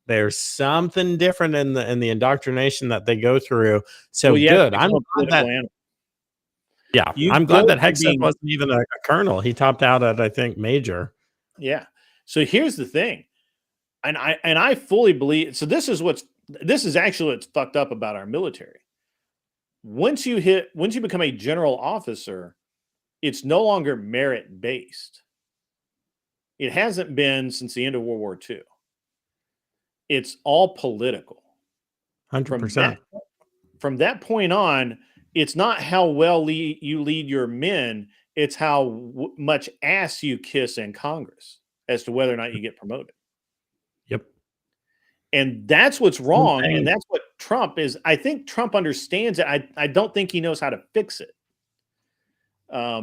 F: there's something different in the indoctrination that they go through. So good. I'm glad that. Yeah, I'm glad that Hegseth wasn't even a colonel. He topped out at, I think, major.
A: Yeah. So here's the thing, and I fully believe. So this is actually what's fucked up about our military. Once you become a general officer, it's no longer merit based. It hasn't been since the end of World War II. It's all political.
F: 100%.
A: From that point on, it's not how well you lead your men. It's how much ass you kiss in Congress as to whether or not you get promoted.
F: Yep.
A: And that's what's wrong. And that's what Trump is. I think Trump understands it. I don't think he knows how to fix it.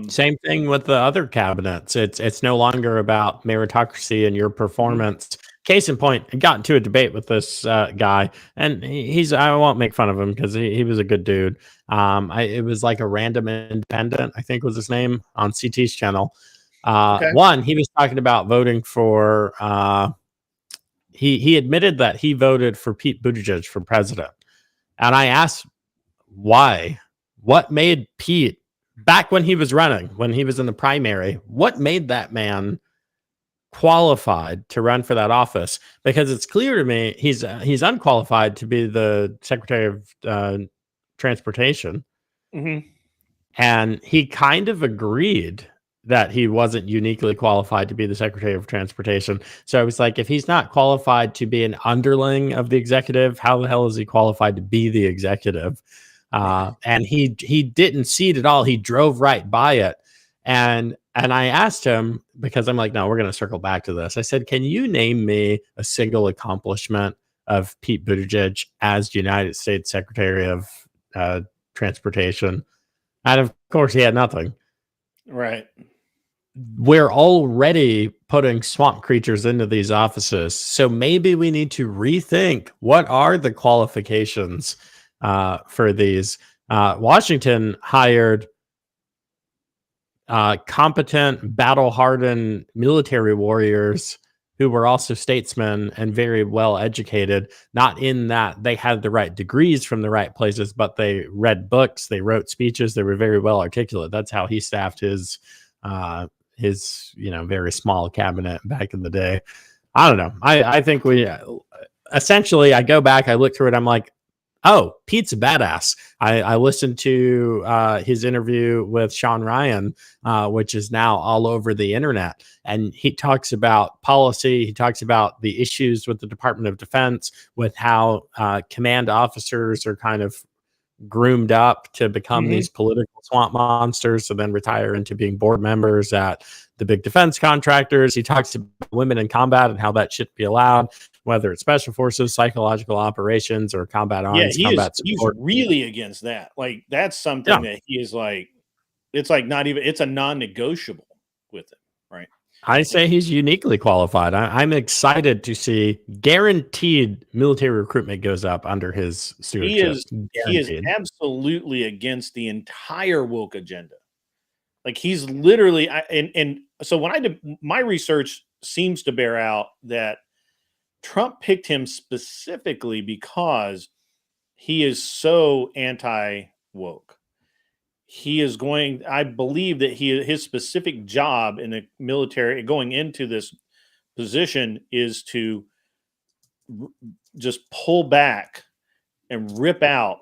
F: Same thing with the other cabinets. It's no longer about meritocracy and your performance. Case in point, I got into a debate with this guy, and I won't make fun of him because he was a good dude. It was like a random independent, I think was his name, on CT's channel. One, he was talking about voting for. He admitted that he voted for Pete Buttigieg for president, and I asked why. What made Pete? Back when he was running, when he was in the primary, what made that man qualified to run for that office? Because it's clear to me he's unqualified to be the Secretary of Transportation.
A: Mm-hmm.
F: And he kind of agreed that he wasn't uniquely qualified to be the Secretary of Transportation. So I was like, if he's not qualified to be an underling of the executive, how the hell is he qualified to be the executive? And he didn't see it at all. He drove right by it. And I asked him, because I'm like, no, we're going to circle back to this. I said, can you name me a single accomplishment of Pete Buttigieg as United States Secretary of Transportation? And of course, he had nothing.
A: Right.
F: We're already putting swamp creatures into these offices. So maybe we need to rethink what are the qualifications for these. Washington hired competent, battle-hardened military warriors who were also statesmen and very well educated. Not in that they had the right degrees from the right places, but they read books, they wrote speeches, they were very well articulate. That's how he staffed his very small cabinet back in the day. I don't know. I think we essentially, I go back, I look through it, I'm like, oh, Pete's a badass. I listened to his interview with Sean Ryan, which is now all over the internet. And he talks about policy. He talks about the issues with the Department of Defense, with how command officers are kind of groomed up to become
A: Mhm.
F: these political swamp monsters, and then retire into being board members at the big defense contractors. He talks about women in combat and how that shouldn't be allowed, whether it's special forces, psychological operations, or combat
A: Yeah,
F: arms, combat
A: he's
F: support.
A: really against that. Like, that's something
F: Yeah.
A: that he is like, it's like not even, it's a non-negotiable with him, right?
F: I say he's uniquely qualified. I'm excited to see guaranteed military recruitment goes up under his
A: He
F: stewardship.
A: is
F: Guaranteed.
A: absolutely against the entire woke agenda. Like, he's literally, and so when I did my research, seems to bear out that Trump picked him specifically because he is so anti woke. He is going, I believe that his specific job in the military going into this position is to just pull back and rip out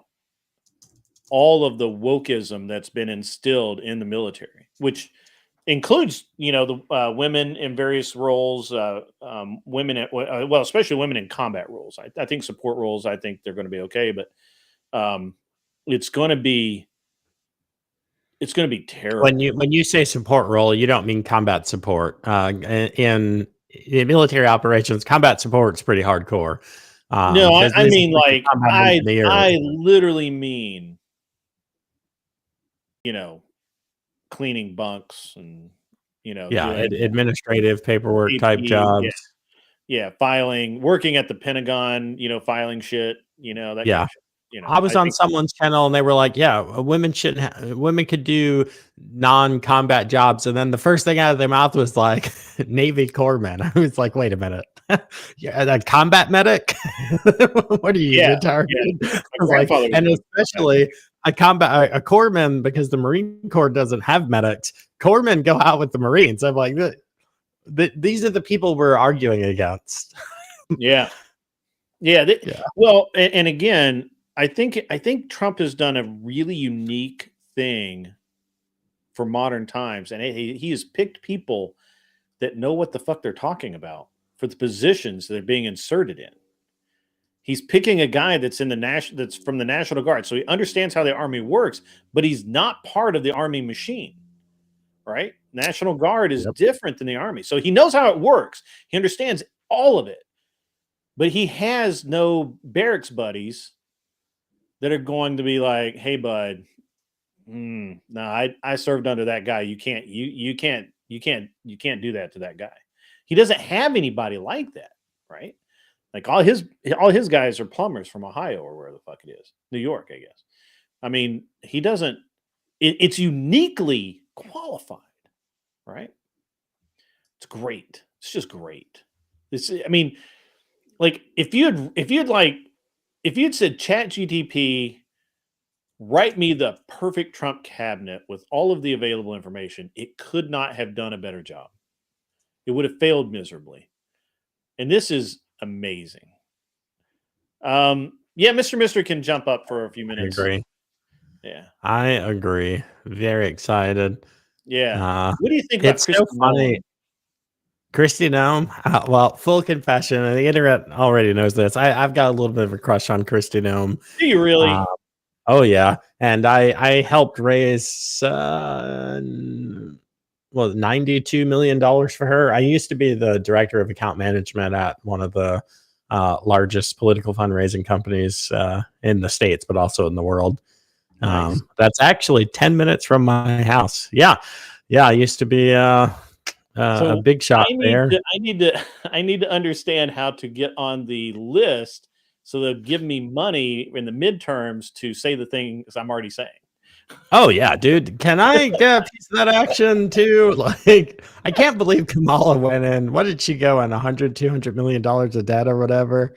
A: all of the wokeism that's been instilled in the military, which includes, the women in various roles, women at, well, especially women in combat roles. I think support roles, I think they're going to be okay, but it's going to be terrible.
F: When you say support role, you don't mean combat support. In military operations, combat support is pretty hardcore.
A: No, I mean, like, I
F: I
A: literally mean, cleaning bunks and, doing
F: administrative paperwork type
A: PP,
F: jobs.
A: yeah, filing, working at the Pentagon, filing shit, that kind
F: Yeah.
A: of shit.
F: I was on someone's channel and they were like, "Yeah, women shouldn't. Women could do non-combat jobs." And then the first thing out of their mouth was like, "Navy corpsman." I was like, "Wait a minute, yeah, a combat medic? What are you
A: Yeah,
F: retarded?"
A: yeah.
F: I was like, and especially a corpsman, because the Marine Corps doesn't have medics. Corpsmen go out with the Marines. I'm like, these are the people we're arguing against.
A: Yeah, yeah.
F: Yeah.
A: Well, and again, I think Trump has done a really unique thing for modern times, and he has picked people that know what the fuck they're talking about for the positions that are being inserted in. He's picking a guy that's that's from the National Guard, so he understands how the Army works, but he's not part of the Army machine, right? National Guard is different than the Army, so he knows how it works. He understands all of it, but he has no barracks buddies that are going to be like, "Hey, bud, no, I served under that guy. You can't do that to that guy." He doesn't have anybody like that, right? Like, all his guys are plumbers from Ohio or where the fuck it is, New York, I guess. I mean, he doesn't. It's uniquely qualified, right? It's great. It's just great. I mean, like, if you'd said, Chat GTP, write me the perfect Trump cabinet with all of the available information, it could not have done a better job. It would have failed miserably. And this is amazing. Yeah, Mr. Mister can jump up for a few minutes.
F: I agree.
A: Yeah.
F: I agree. Very excited.
A: Yeah. What do you think about
F: It's so funny. Kristi Noem. Well, full confession, and the internet already knows this. I've got a little bit of a crush on Kristi Noem.
A: Do you really?
F: Oh yeah, and I helped raise $92 million for her. I used to be the director of account management at one of the largest political fundraising companies in the States, but also in the world.
A: Nice.
F: That's actually 10 minutes from my house. Yeah. I used to be a big shot there.
A: I need to understand how to get on the list so they'll give me money in the midterms to say the things I'm already saying.
F: Oh yeah, dude. Can I get a piece of that action too? Like, I can't believe Kamala went in. What did she go in? $200 million of debt or whatever?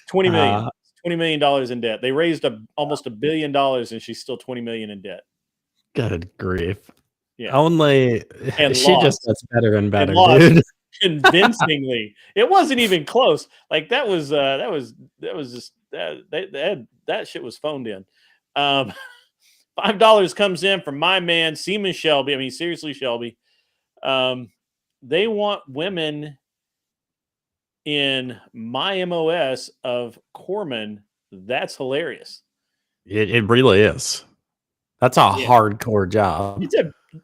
A: 20 million. $20 million in debt. They raised almost $1 billion, and she's still 20 million in debt.
F: Good grief.
A: Yeah.
F: And she
A: lost.
F: just gets better and better,
A: and
F: dude.
A: Convincingly. It wasn't even close. Like, that was just that shit was phoned in. $5 comes in from my man Seaman Shelby. I mean, seriously, Shelby. They want women in my MOS of Corman. That's hilarious.
F: It really is. That's a hardcore job.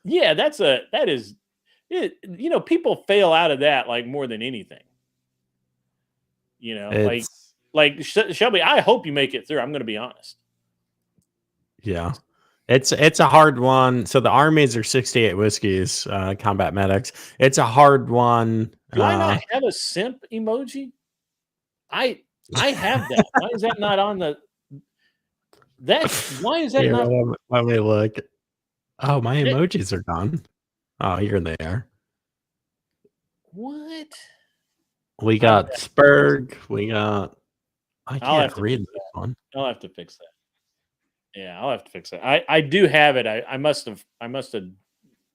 A: That is it, people fail out of that like more than anything.
F: It's
A: Shelby, I hope you make it through. I'm going to be honest.
F: yeah. It's a hard one. So the armies are 68 whiskeys, combat medics. It's a hard one.
A: Do I not have a simp emoji? I have that. Why is that not on the? Why is that
F: Here,
A: not?
F: let me look. Oh, my emojis are gone. Oh, here they are.
A: What?
F: We got Spurg. We got. I can't read this one.
A: I'll have to fix that. Yeah, I'll have to fix that. I do have it. I must have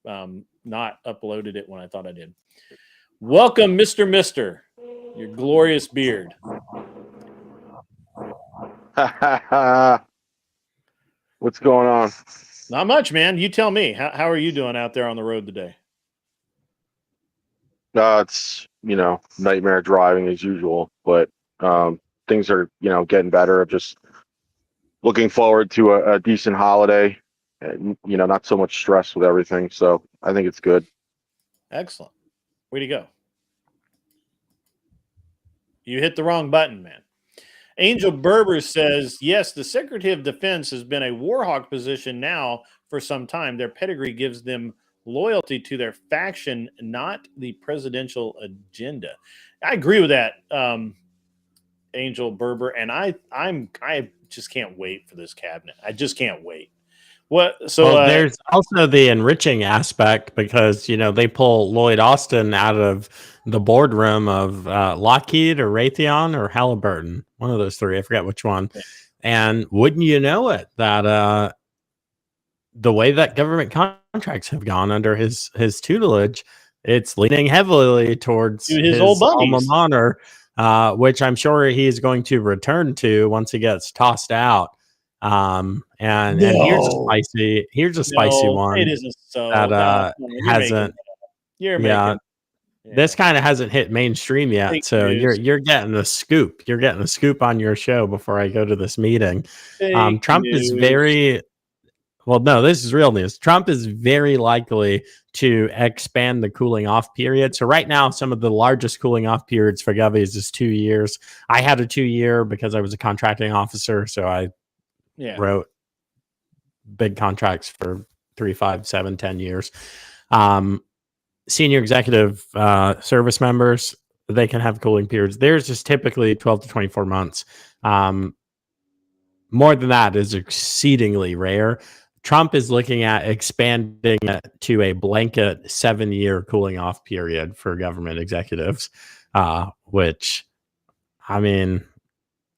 A: not uploaded it when I thought I did. Welcome, Mr. Mister, your glorious beard.
G: What's going on?
A: Not much, man. You tell me. How are you doing out there on the road today?
G: It's nightmare driving as usual, but things are getting better. I'm just looking forward to a decent holiday, and not so much stress with everything. So I think it's good.
A: Excellent. Way to go. You hit the wrong button, man. Angel Berber says, yes, the Secretary of Defense has been a warhawk position now for some time. Their pedigree gives them loyalty to their faction, not the presidential agenda. I agree with that, Angel Berber, and I just can't wait for this cabinet. I just can't wait.
F: There's also the enriching aspect because they pull Lloyd Austin out of the boardroom of Lockheed or Raytheon or Halliburton, one of those three. I forget which one. And wouldn't you know it that the way that government contracts have gone under his tutelage, it's leaning heavily towards
A: his old
F: alma mater, which I'm sure he's going to return to once he gets tossed out. And here's a spicy one.
A: It isn't so
F: that hasn't. This kind of hasn't hit mainstream yet.
A: Fake
F: so
A: news.
F: you're getting a scoop. You're getting a scoop on your show before I go to this meeting. Trump is very well. No, this is real news. Trump is very likely to expand the cooling off period. So right now, some of the largest cooling off periods for govies is 2 years. I had a 2-year because I was a contracting officer, so I wrote big contracts for 3, 5, 7, 10 years. Senior executive service members, they can have cooling periods. Theirs is typically 12 to 24 months. More than that is exceedingly rare. Trump is looking at expanding it to a blanket 7-year cooling off period for government executives, which, I mean,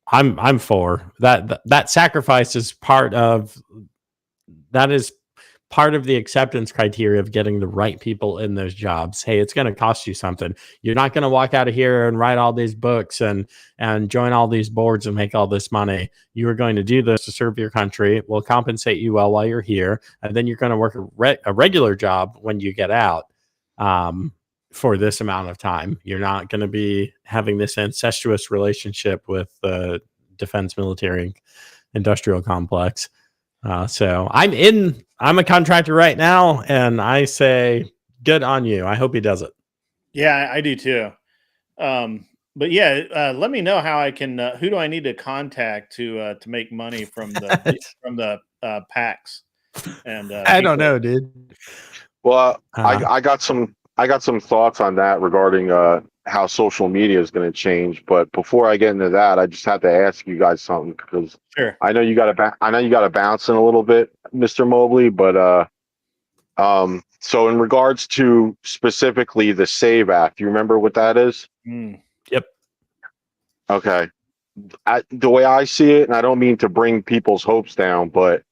F: I'm for that. That sacrifice is part of the acceptance criteria of getting the right people in those jobs. Hey, it's going to cost you something. You're not going to walk out of here and write all these books and join all these boards and make all this money. You are going to do this to serve your country. We'll compensate you well while you're here, and then you're going to work a regular job when you get out. For this amount of time, you're not going to be having this incestuous relationship with the defense military industrial complex. So I'm a contractor right now, and I say good on you. I hope he does it.
A: Yeah, I do too. But yeah, let me know how I can. Who do I need to contact to make money from the PACs? And
F: I don't know, dude.
G: Well, I got some thoughts on that regarding how social media is going to change. But before I get into that, I just have to ask you guys something because
A: sure.
G: I know you got to bounce in a little bit, Mr. Mobley. But so in regards to specifically the SAVE Act, you remember what that is?
F: Yep.
G: Okay. The way I see it, and I don't mean to bring people's hopes down, but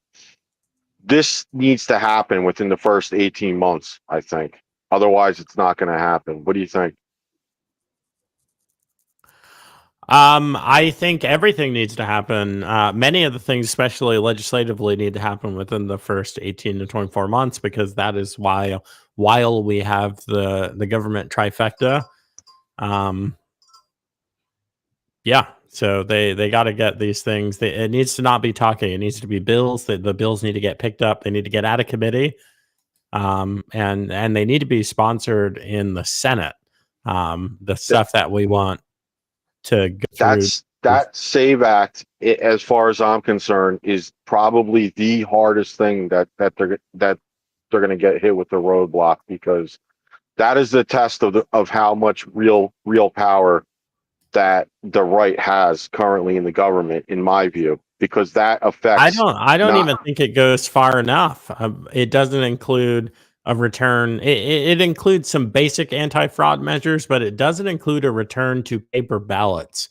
G: this needs to happen within the first 18 months, I think. Otherwise, it's not going to happen. What do you think?
F: I think everything needs to happen. Many of the things, especially legislatively, need to happen within the first 18 to 24 months because that is while we have the government trifecta. So they got to get these things. It needs to not be talking. It needs to be bills. The bills need to get picked up. They need to get out of committee, and they need to be sponsored in the Senate. The stuff that we want to go through.
G: That SAVE Act, as far as I'm concerned, is probably the hardest thing that they're going to get hit with the roadblock, because that is the test of how much real power that the right has currently in the government, in my view, because that affects.
F: I don't even think it goes far enough. It doesn't include a return. It includes some basic anti-fraud measures, but it doesn't include a return to paper ballots,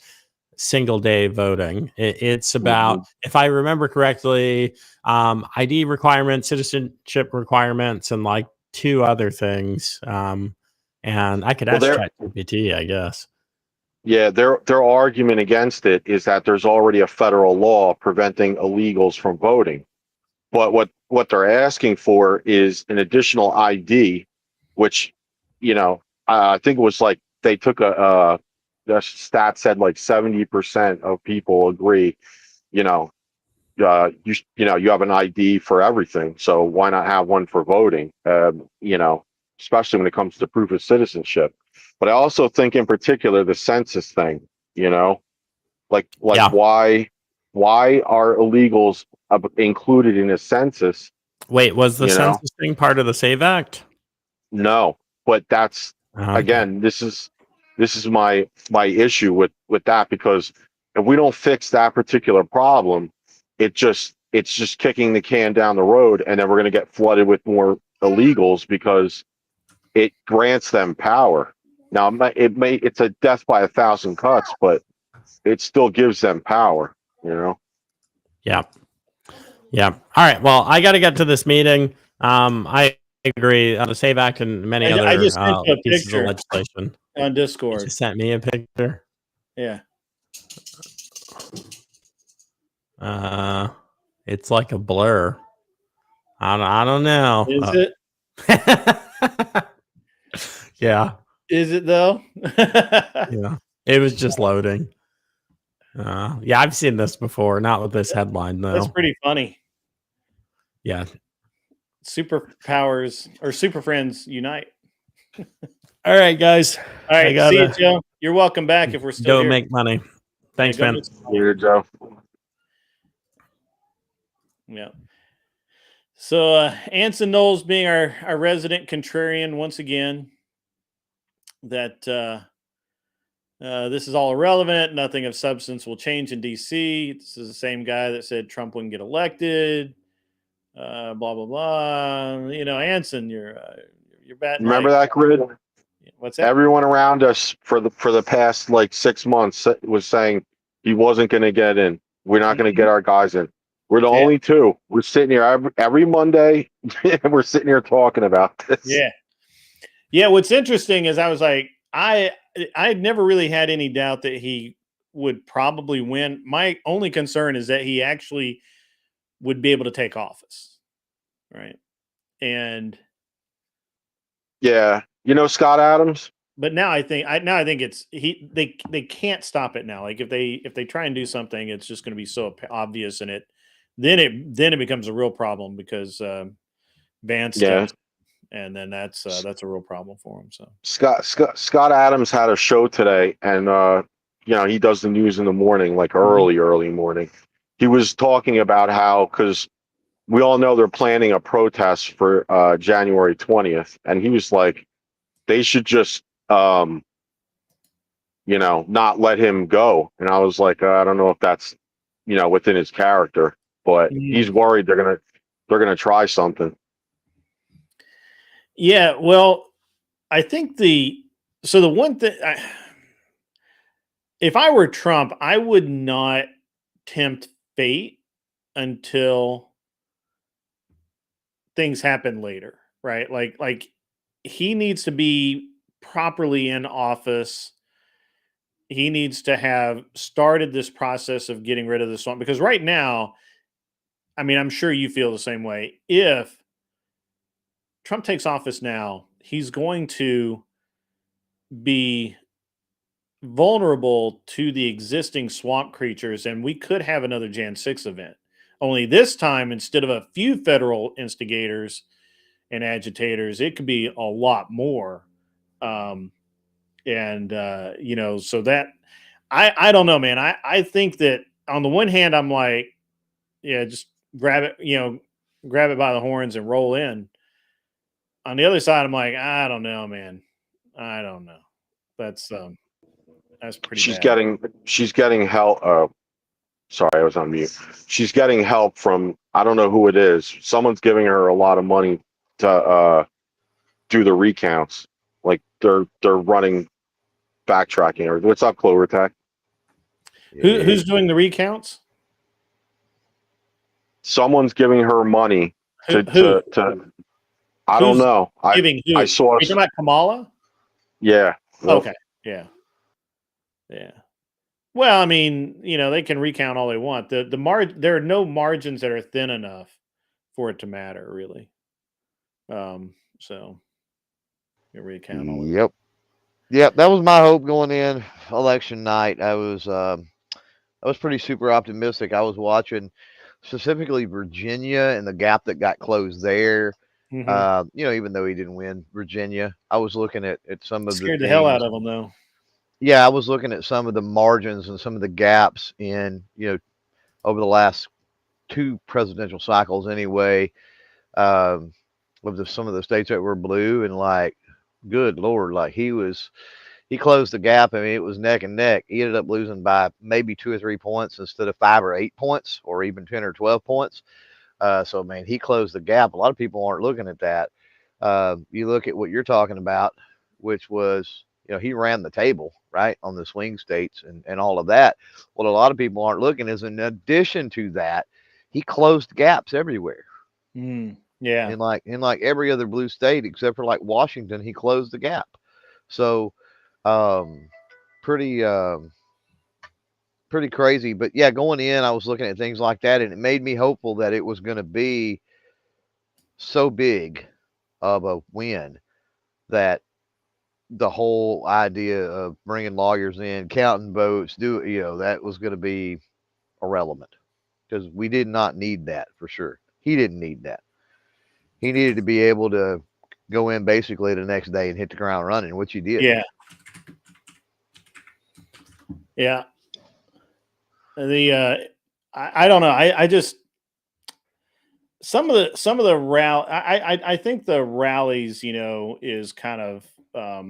F: single day voting. It's about, if I remember correctly, ID requirements, citizenship requirements, and like 2 other things. And I could ask ChatGPT, I guess.
G: Yeah, their argument against it is that there's already a federal law preventing illegals from voting. But what they're asking for is an additional ID, which, I think it was like they took the stat said like 70% of people agree, you have an ID for everything. So why not have one for voting? Especially when it comes to proof of citizenship. But I also think in particular the census thing, like why are illegals included in a census?
F: Wait, was the census thing part of the SAVE Act?
G: No, but that's again, this is my issue with that, because if we don't fix that particular problem, it's just kicking the can down the road, and then we're going to get flooded with more illegals because it grants them power. Now, it's a death by 1,000 cuts, but it still gives them power,
F: Yeah. All right. Well, I got to get to this meeting. I agree on the SAVE Act and many other
A: I just sent you a
F: pieces
A: picture
F: of legislation.
A: on Discord.
F: You just sent me a picture.
A: Yeah.
F: It's like a blur. I don't know.
A: Is
F: it? Yeah.
A: Is it though?
F: Yeah. It was just loading. Yeah, I've seen this before, not with this headline though.
A: That's pretty funny.
F: Yeah.
A: Superpowers or super friends unite.
F: All right, guys.
A: All right, see you, Joe. You're welcome back if we're still
F: go
A: here.
F: make money. Thanks, man.
G: Here, Joe.
A: Yeah. So Anson Knowles being our resident contrarian once again, that this is all irrelevant. Nothing of substance will change in D.C. This is the same guy that said Trump wouldn't get elected. Blah blah blah. Anson, you're batting.
G: Remember that grid?
A: What's that?
G: Everyone around us for the past like 6 months was saying he wasn't going to get in. We're not going to get our guys in. We're the only 2. We're sitting here every Monday, and we're sitting here talking about this.
A: Yeah. Yeah. What's interesting is I was like, I never really had any doubt that he would probably win. My only concern is that he actually would be able to take office. Right. And
G: yeah, Scott Adams.
A: But now I think it's they can't stop it now. Like if they try and do something, it's just going to be so obvious, and then it becomes a real problem because Vance steps, and then that's a real problem for him. So
G: Scott Adams had a show today, and he does the news in the morning, like early morning. He was talking about how, because we all know they're planning a protest for January 20th, and he was like, they should just not let him go. And I was like, I don't know if that's within his character, but he's worried they're gonna try something.
A: Yeah, well, I think the one thing, if I were Trump, I would not tempt fate until things happen later, right? Like he needs to be properly in office. He needs to have started this process of getting rid of this one, because right now, I mean, I'm sure you feel the same way. If Trump takes office now, he's going to be vulnerable to the existing swamp creatures, and we could have another Jan 6 event. Only this time, instead of a few federal instigators and agitators, it could be a lot more. Um, so that I don't know, man. I think that on the one hand, I'm like, yeah, just grab it, grab it by the horns and roll in. On the other side, I'm like, I don't know, man. I don't know. That's pretty bad.
G: She's getting help. Sorry, I was on mute. She's getting help from, I don't know who it is. Someone's giving her a lot of money to do the recounts. Like they're running backtracking. Or what's up, Clover Tech?
A: Who's doing the recounts?
G: Someone's giving her money
A: Who?
G: to I don't know.
A: Giving who?
G: I saw.
A: Are you talking about Kamala?
G: Yeah.
A: Okay. Yeah. Yeah. Well, I mean, they can recount all they want. There are no margins that are thin enough for it to matter, really. So you recount all.
H: Yep. That was my hope going in election night. I was pretty super optimistic. I was watching specifically Virginia and the gap that got closed there.
A: Mm-hmm.
H: Even though he didn't win Virginia, I was looking at some of
A: Scared
H: the
A: the hell out of him, though.
H: Yeah, I was looking at some of the margins and some of the gaps in, over the last 2 presidential cycles anyway, of some of the states that were blue, and like, good Lord, like he closed the gap. I mean, it was neck and neck. He ended up losing by maybe 2 or 3 points instead of 5 or 8 points, or even 10 or 12 points. So, man, he closed the gap. A lot of people aren't looking at that. You look at what you're talking about, which was, he ran the table, right, on the swing states and all of that. What a lot of people aren't looking is, in addition to that, he closed gaps everywhere.
A: Yeah.
H: In like every other blue state except for like Washington, he closed the gap. So, pretty crazy. But yeah, going in, I was looking at things like that, and it made me hopeful that it was going to be so big of a win that the whole idea of bringing lawyers in, counting votes, that was going to be irrelevant, because we did not need that for sure. He didn't need that. He needed to be able to go in basically the next day and hit the ground running, which he did.
A: Yeah. Yeah. I don't know. I just some of the rally. I think the rallies, is kind of I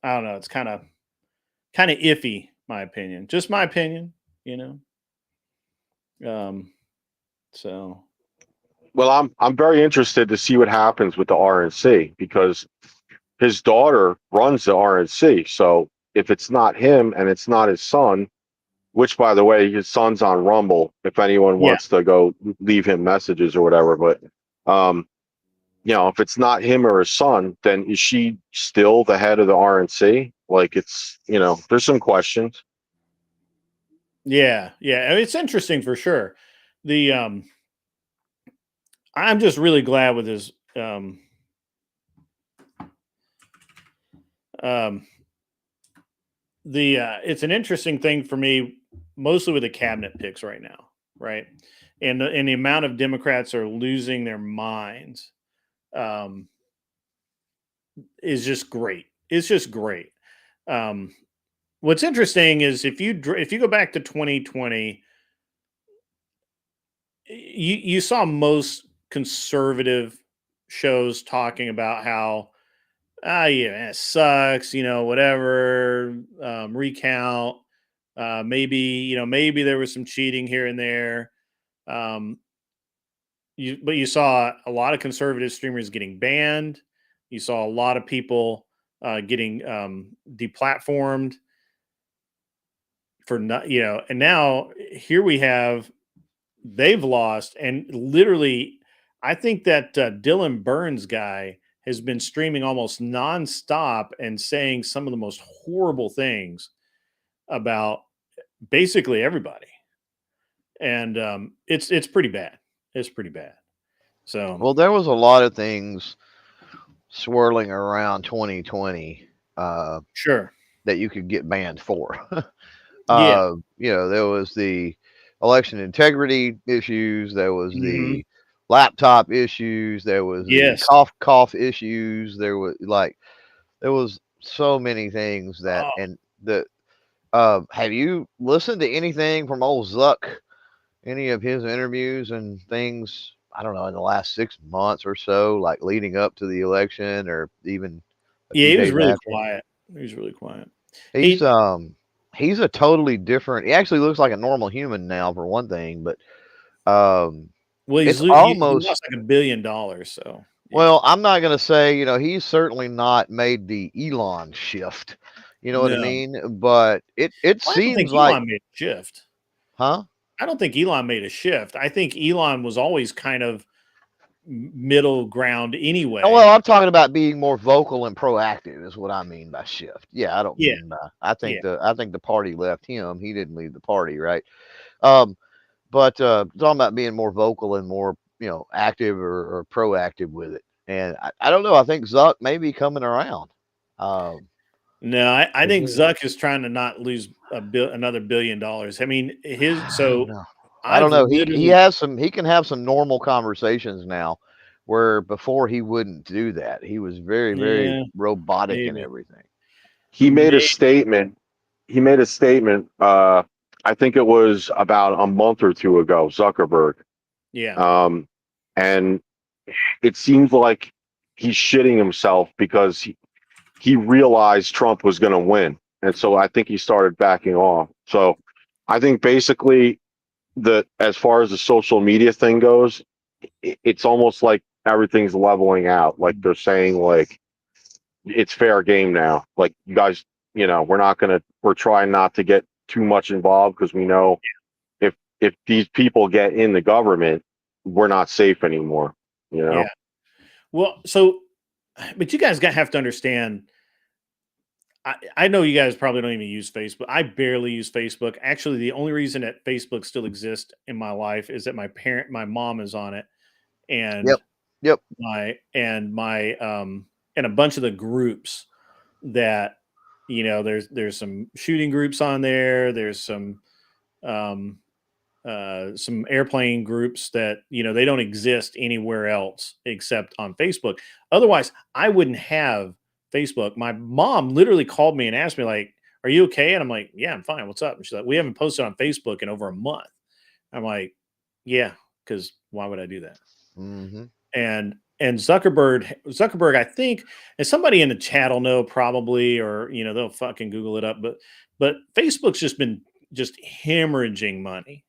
A: don't know. It's kind of iffy, my opinion. Just my opinion, So.
G: Well, I'm very interested to see what happens with the RNC, because his daughter runs the RNC. So if it's not him and it's not his son, which, by the way, his son's on Rumble, if anyone wants to go leave him messages or whatever. But, if it's not him or his son, then is she still the head of the RNC? Like, it's, there's some questions.
A: Yeah. Yeah. I mean, it's interesting for sure. I'm just really glad with his, it's an interesting thing for me, mostly with the cabinet picks right now, right? And the amount of Democrats are losing their minds is just great. It's just great. What's interesting is if you go back to 2020, you saw most conservative shows talking about how it sucks, whatever, recount, maybe there was some cheating here and there. But you saw a lot of conservative streamers getting banned. You saw a lot of people getting deplatformed for not, and now here we have, they've lost, and literally, I think that Dylan Burns guy has been streaming almost nonstop and saying some of the most horrible things about basically everybody, and it's pretty bad. It's pretty bad. So,
H: well, there was a lot of things swirling around 2020.
A: Sure.
H: that you could get banned for.
A: Yeah.
H: You know, there was the election integrity issues, there was
A: Hmm.
H: the laptop issues, there was the
A: Yes.
H: cough issues, there was like there was so many things that
A: Oh,
H: and the have you listened to anything from old Zuck? Any of his interviews and things? I don't know in the last 6 months or so, like leading up to the election, or even a
A: yeah.
H: few
A: He was
H: days
A: really
H: after.
A: quiet. He was really quiet.
H: He's
A: He
H: um he's a totally different. He actually looks like a normal human now, for one thing, but um
A: well,
H: it's
A: he
H: almost
A: lost like $1 billion. So yeah.
H: well, I'm not gonna say, you know, he's certainly not made the Elon shift. You know what I
A: No,
H: mean? But it
A: well, I don't think
H: seems like,
A: Elon made a shift.
H: huh?
A: I don't think Elon made a shift. I think Elon was always kind of middle ground
H: Oh,
A: anyway.
H: well, I'm talking about being more vocal and proactive is what I mean by shift. Yeah, I don't
A: Yeah,
H: mean by
A: yeah.
H: I think the party left him. He didn't leave the party, right? Um, but talking about being more vocal and more, you know, active or proactive with it. And I don't know. I think Zuck may be coming around. Um,
A: No, I think
H: Mhm.
A: Zuck is trying to not lose another $1 billion. I mean,
H: I don't
A: so
H: know. I don't
A: I've
H: know. He
A: literally,
H: has some. He can have some normal conversations now, where before he wouldn't do that. He was very
A: yeah,
H: robotic and
A: maybe,
H: everything.
G: He made a
A: maybe,
G: statement. He made a statement. I think it was about a month or two ago. Zuckerberg,
A: yeah,
G: um, and it seems like he's shitting himself because he realized Trump was going to win, and so I think he started backing off. So I think basically as far as the social media thing goes, it's almost like everything's leveling out. Like they're saying, like it's fair game now. Like you guys, we're trying not to get too much involved because we know if these people get in the government, we're not safe anymore. You
A: yeah.
G: know,
A: Well, so, but you guys have to understand. I know you guys probably don't even use Facebook. I barely use Facebook. Actually, the only reason that Facebook still exists in my life is that my mom is on it, and
H: Yep. Yep.
A: my and a bunch of the groups that there's some shooting groups on there. There's um some airplane groups that they don't exist anywhere else except on Facebook. Otherwise, I wouldn't have Facebook. My mom literally called me and asked me like, "Are you okay?" And I'm like, "Yeah, I'm fine. What's up?" And she's like, "We haven't posted on Facebook in over a month." I'm like, "Yeah, because why would I do that?"
H: Hmm.
A: And Zuckerberg, I think, and somebody in the chat will know probably, or they'll fucking Google it up, but Facebook's just been just hemorrhaging money,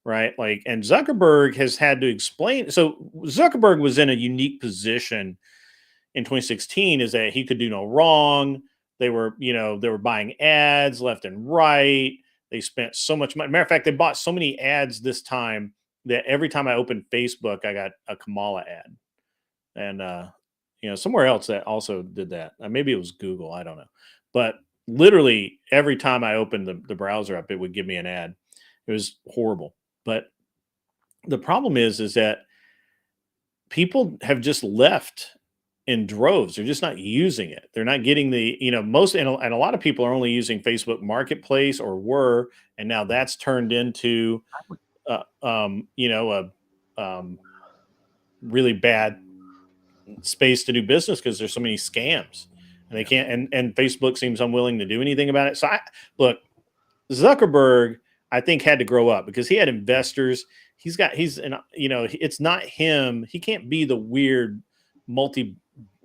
A: right? Like, and Zuckerberg has had to explain. So Zuckerberg was in a unique position in 2016, is that he could do no wrong. They were buying ads left and right. They spent so much money. Matter of fact, they bought so many ads this time that every time I opened Facebook, I got a Kamala ad. And somewhere else that also did that. Maybe it was Google, I don't know. But literally every time I opened the browser up, it would give me an ad. It was horrible. But the problem is that people have just left in droves. They're just not using it. They're not getting the, most, and a lot of people are only using Facebook Marketplace, or were, and now that's turned into, a really bad space to do business because there's so many scams, and they can't. And Facebook seems unwilling to do anything about it. So look, Zuckerberg, I think, had to grow up because he had investors. It's not him. He can't be the weird multi,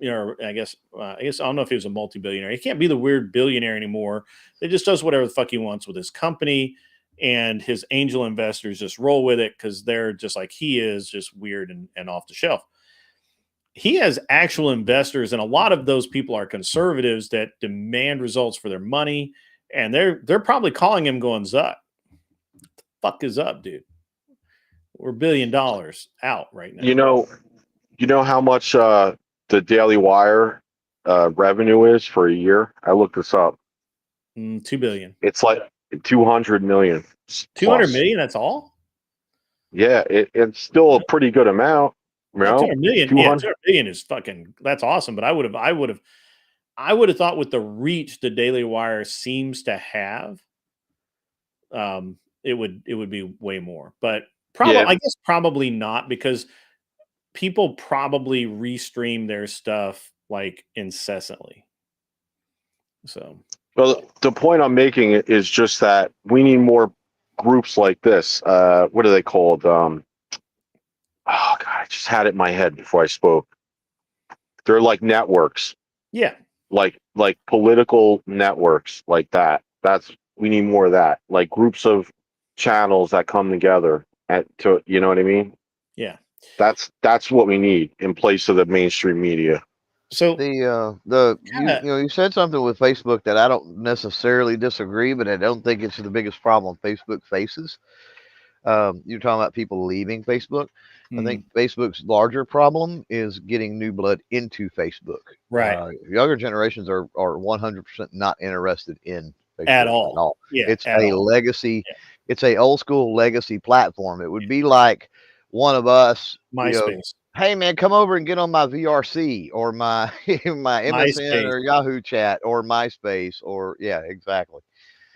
A: I don't know if he was a multi-billionaire. He can't be the weird billionaire anymore. He just does whatever the fuck he wants with his company, and his angel investors just roll with it because they're just like he is, just weird and off the shelf. He has actual investors, and a lot of those people are conservatives that demand results for their money, and they're probably calling him going, Zuck, fuck is up, dude? We're $1 billion out right
G: you
A: now.
G: know, you know how much the Daily Wire revenue is for a year. I looked this up.
A: 2 billion.
G: It's like 200 million
A: 200
G: plus.
A: million, that's all?
G: Yeah, it's still a pretty good amount. You
A: No,
G: know,
A: 200 million. Yeah,
G: 200.
A: 200 million is fucking, that's awesome. But I would have I would have thought with the reach the Daily Wire seems to have, it would be way more. But probably, I guess probably not, because people probably restream their stuff like incessantly. So,
G: well, the point I'm making is just that we need more groups like this. What are they called? Oh God, I just had it in my head before I spoke. They're like networks,
A: yeah,
G: like political networks like that. We need more of that, like groups of channels that come together to, you know what I mean?
A: yeah.
G: That's what we need in place of the mainstream media.
A: So
H: You said something with Facebook that I don't necessarily disagree, but I don't think it's the biggest problem Facebook faces. You're talking about people leaving Facebook. I think Facebook's larger problem is getting new blood into Facebook.
A: Right.
H: Younger generations are 100% not interested in Facebook
A: At all. Yeah,
H: it's
A: at
H: a
A: all.
H: legacy. Yeah. It's a old school legacy platform. It would be like one of us,
A: MySpace.
H: Hey man, come over and get on my VRC or my my MSN
A: MySpace.
H: or Yahoo chat or MySpace or yeah, exactly.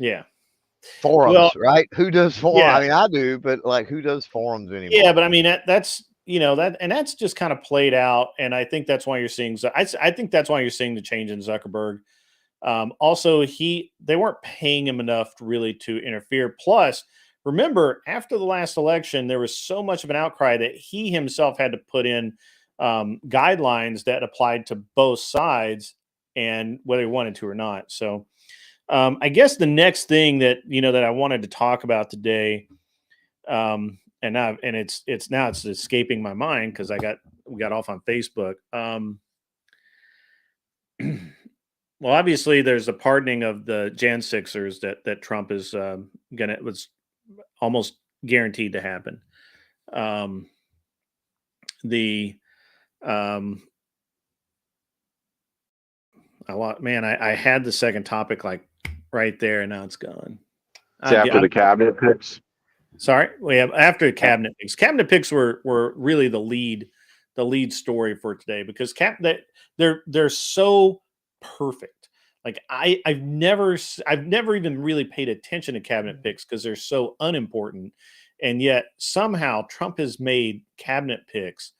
A: Yeah.
H: Forums, right? Who does forums?
A: Yeah.
H: I mean, I do, but like, who does forums anymore?
A: Yeah, but I mean that's that's just kind of played out, and I think that's why you're seeing. I think that's why you're seeing the change in Zuckerberg. Also, they weren't paying him enough really to interfere. Plus, remember, after the last election, there was so much of an outcry that he himself had to put in guidelines that applied to both sides, and whether he wanted to or not. So, I guess the next thing that that I wanted to talk about today, and it's escaping my mind because we got off on Facebook. Well, obviously, there's a pardoning of the Jan Sixers that Trump is was almost guaranteed to happen. I had the second topic like right there, and now it's gone.
G: It's after the cabinet picks.
A: Sorry, we have after cabinet picks. Cabinet picks were really the lead story for today because they're so perfect. Like I've never even really paid attention to cabinet picks because they're so unimportant, and yet somehow Trump has made cabinet picks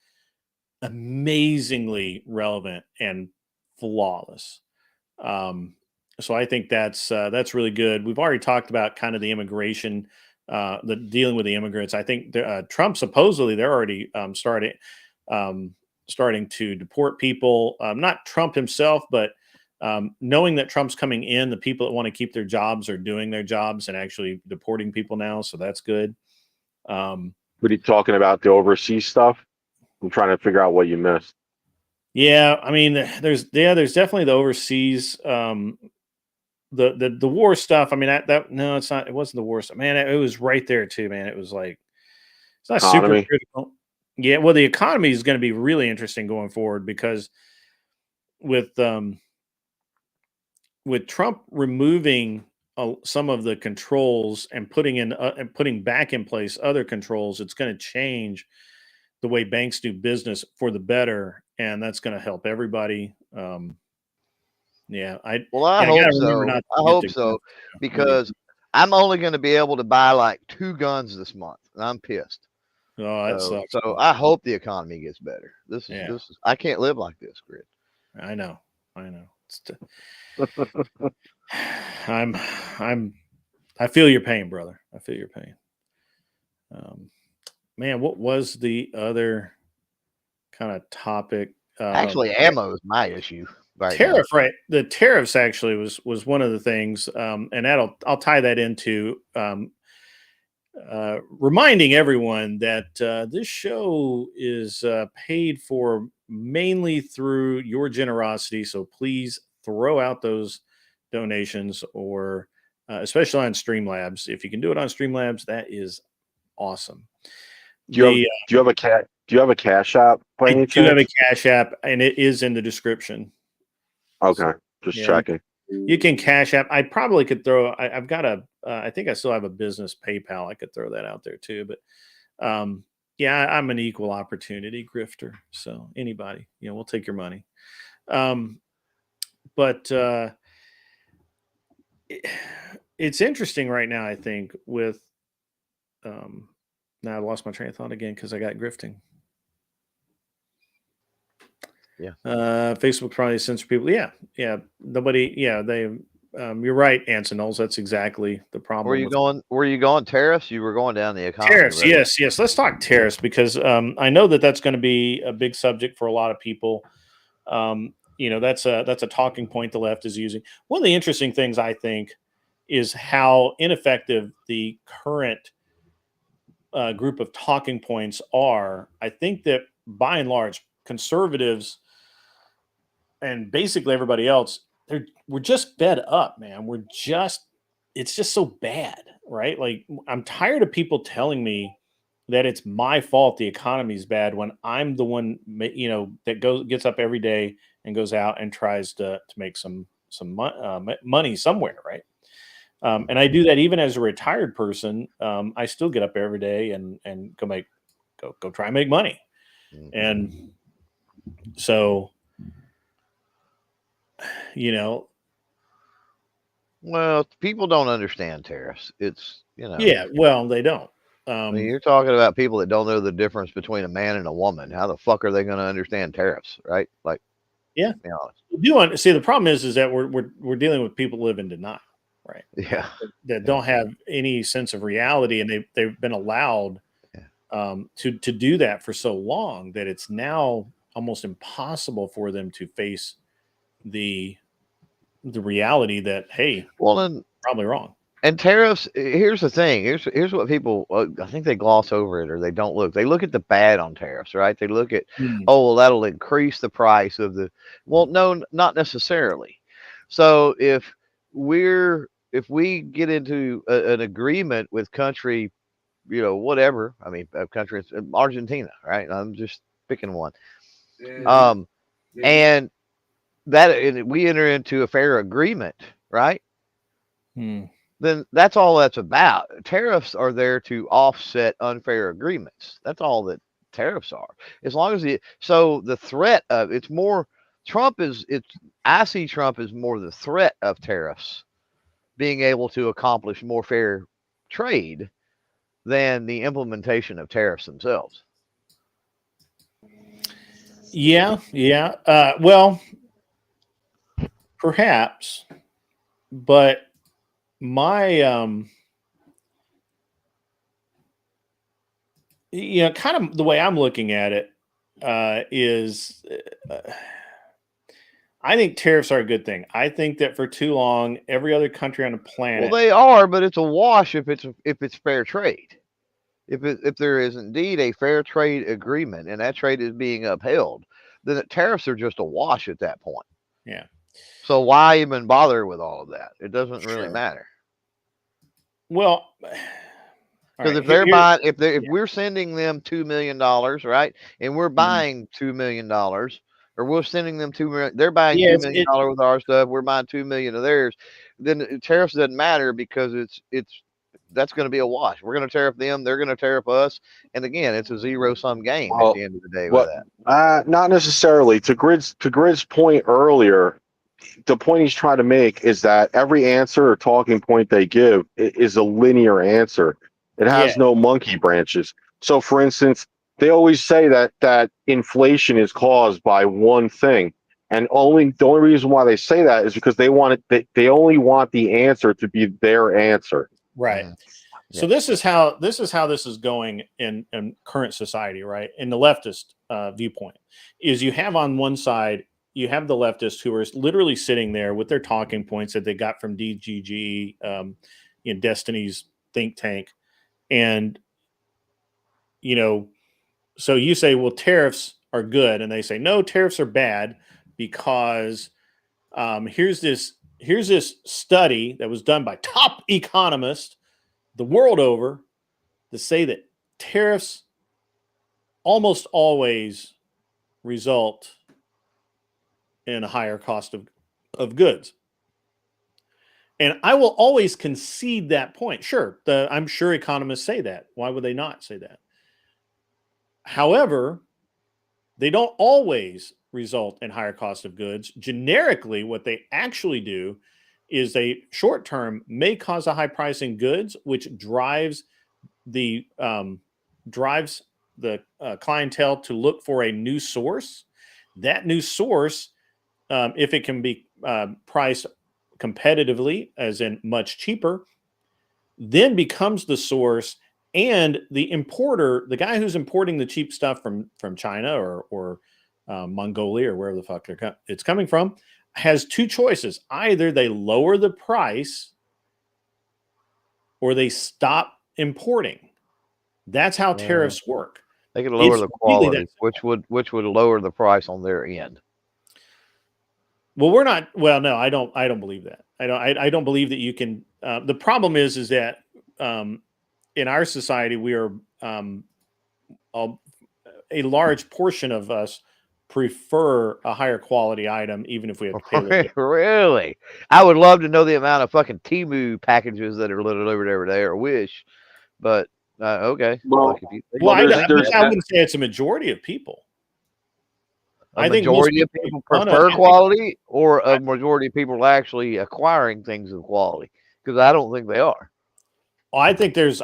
A: amazingly relevant and flawless. So I think that's really good. We've already talked about kind of the immigration, the dealing with the immigrants. I think Trump supposedly they're already starting to deport people. Not Trump himself, but knowing that Trump's coming in, the people that want to keep their jobs are doing their jobs and actually deporting people now. So that's good.
G: What are you talking about? The overseas stuff? I'm trying to figure out what you missed.
A: Yeah, I mean, there's definitely the overseas, the war stuff. I mean, no, it's not. It wasn't the war stuff, man. It was right there too, man. It was like it's not
G: Economy.
A: super critical. Yeah, well, the economy is going to be really interesting going forward because with Trump removing some of the controls and putting back in place other controls, it's going to change the way banks do business for the better, and that's going to help everybody. Yeah, I
H: hope so. I hope so because I'm only going to be able to buy like 2 guns this month, and I'm pissed.
A: Oh, that sucks.
H: So I hope the economy gets better. This is I can't live like this, Grid.
A: I know. I feel your pain, brother. I feel your pain. Man, what was the other kind of topic?
H: Actually, ammo is my issue. Right
A: Tariff,
H: now.
A: right? The tariffs actually was one of the things, and I'll tie that into reminding everyone that this show is paid for mainly through your generosity. So please throw out those donations, or especially on Streamlabs. If you can do it on Streamlabs, that is awesome.
G: Do you have a Cash App?
A: I do have a Cash App, and it is in the description.
G: Okay, just checking.
A: You can Cash App. I probably could throw. I've got I think I still have a business PayPal. I could throw that out there too. But yeah, I'm an equal opportunity grifter. So anybody, we'll take your money. but it's interesting right now, I think, with now I lost my train of thought again because I got grifting.
H: Yeah.
A: Facebook probably censor people. Yeah. Nobody. Yeah, they. You're right, Anson Knowles. That's exactly the problem.
H: Where you going? Where you going? Tariffs? You were going down the economy.
A: Tariffs?
H: Right?
A: Yes. Let's talk tariffs because I know that's going to be a big subject for a lot of people. That's a talking point the left is using. One of the interesting things I think is how ineffective the current group of talking points are. I think that by and large, conservatives and basically everybody else, we're just fed up, man. It's just so bad, right? Like I'm tired of people telling me that it's my fault the economy's bad when I'm the one, that gets up every day and goes out and tries to make some money somewhere, right? And I do that even as a retired person. I still get up every day and go try and make money. And so,
H: Well, people don't understand tariffs. It's
A: yeah, well, they don't.
H: I mean, you're talking about people that don't know the difference between a man and a woman. How the fuck are they going to understand tariffs, right? Like,
A: yeah,
H: be honest.
A: You do see the problem is that we're dealing with people who live in denial, right?
H: Yeah,
A: that don't have any sense of reality, and they've been allowed to do that for so long that it's now almost impossible for them to face the reality that, hey,
H: well, then
A: probably wrong.
H: And tariffs. Here's the thing. Here's what people. I think they gloss over it or they don't look. They look at the bad on tariffs, right? They look at, oh, well, that'll increase the price of the. Well, no, not necessarily. So if we get into an agreement with country, whatever. I mean, a country, Argentina, right? I'm just picking one. And we enter into a fair agreement, right? Then that's all that's about. Tariffs are there to offset unfair agreements. That's all that tariffs are. As long as the threat of it's more I see Trump as more the threat of tariffs being able to accomplish more fair trade than the implementation of tariffs themselves.
A: Yeah. Well, perhaps, but my kind of the way I'm looking at it is I think tariffs are a good thing. I think that for too long every other country on the planet,
H: well, they are, but it's a wash if it's fair trade. If there is indeed a fair trade agreement and that trade is being upheld, then the tariffs are just a wash at that point.
A: Yeah.
H: So why even bother with all of that? It doesn't really matter.
A: Well,
H: because if they're buying, if we're sending them $2 million, right, and we're buying $2 million, or we're sending them $2 million, they're buying $2 million with our stuff, we're buying $2 million of theirs, then tariffs doesn't matter because that's going to be a wash. We're going to tariff them, they're going to tariff us, and again, it's a zero-sum game at the end of the day with that.
G: Not necessarily. To Grid's point earlier, the point he's trying to make is that every answer or talking point they give is a linear answer. It has no monkey branches. So, for instance, they always say that inflation is caused by one thing, and the only reason why they say that is because they they only want the answer to be their answer.
A: Right. So this is how this is going in current society, right? In the leftist viewpoint, is you have on one side, you have the leftists who are literally sitting there with their talking points that they got from DGG, Destiny's think tank. And, so you say, well, tariffs are good. And they say, no, tariffs are bad because here's this study that was done by top economists the world over to say that tariffs almost always result in a higher cost of goods. And I will always concede that point. Sure, I'm sure economists say that. Why would they not say that? However, they don't always result in higher cost of goods. Generically, what they actually do is they short term may cause a high price in goods, which drives the clientele to look for a new source. That new source, if it can be priced competitively, as in much cheaper, then becomes the source. And the importer, the guy who's importing the cheap stuff from China or Mongolia or wherever the fuck it's coming from, has two choices. Either they lower the price or they stop importing. That's how tariffs work.
H: They could lower
A: It's
H: the
A: really
H: quality, which would lower the price on their end.
A: Well, we're not. Well, no, I don't believe that. I don't believe that you can. The problem is that in our society, we are a large portion of us prefer a higher quality item, even if we have to pay a little bit.
H: Really? I would love to know the amount of fucking Temu packages that are delivered every day, or Wish, but okay.
G: Well,
H: Look, if you think
A: Well, I
H: about it,
A: wouldn't say it's a majority of people.
H: a
A: I think most
H: majority of
A: people
H: people
A: make fun of
H: prefer
A: it.
H: quality, or a majority of people are actually acquiring things of quality, because I don't think they are.
A: Well, I think there's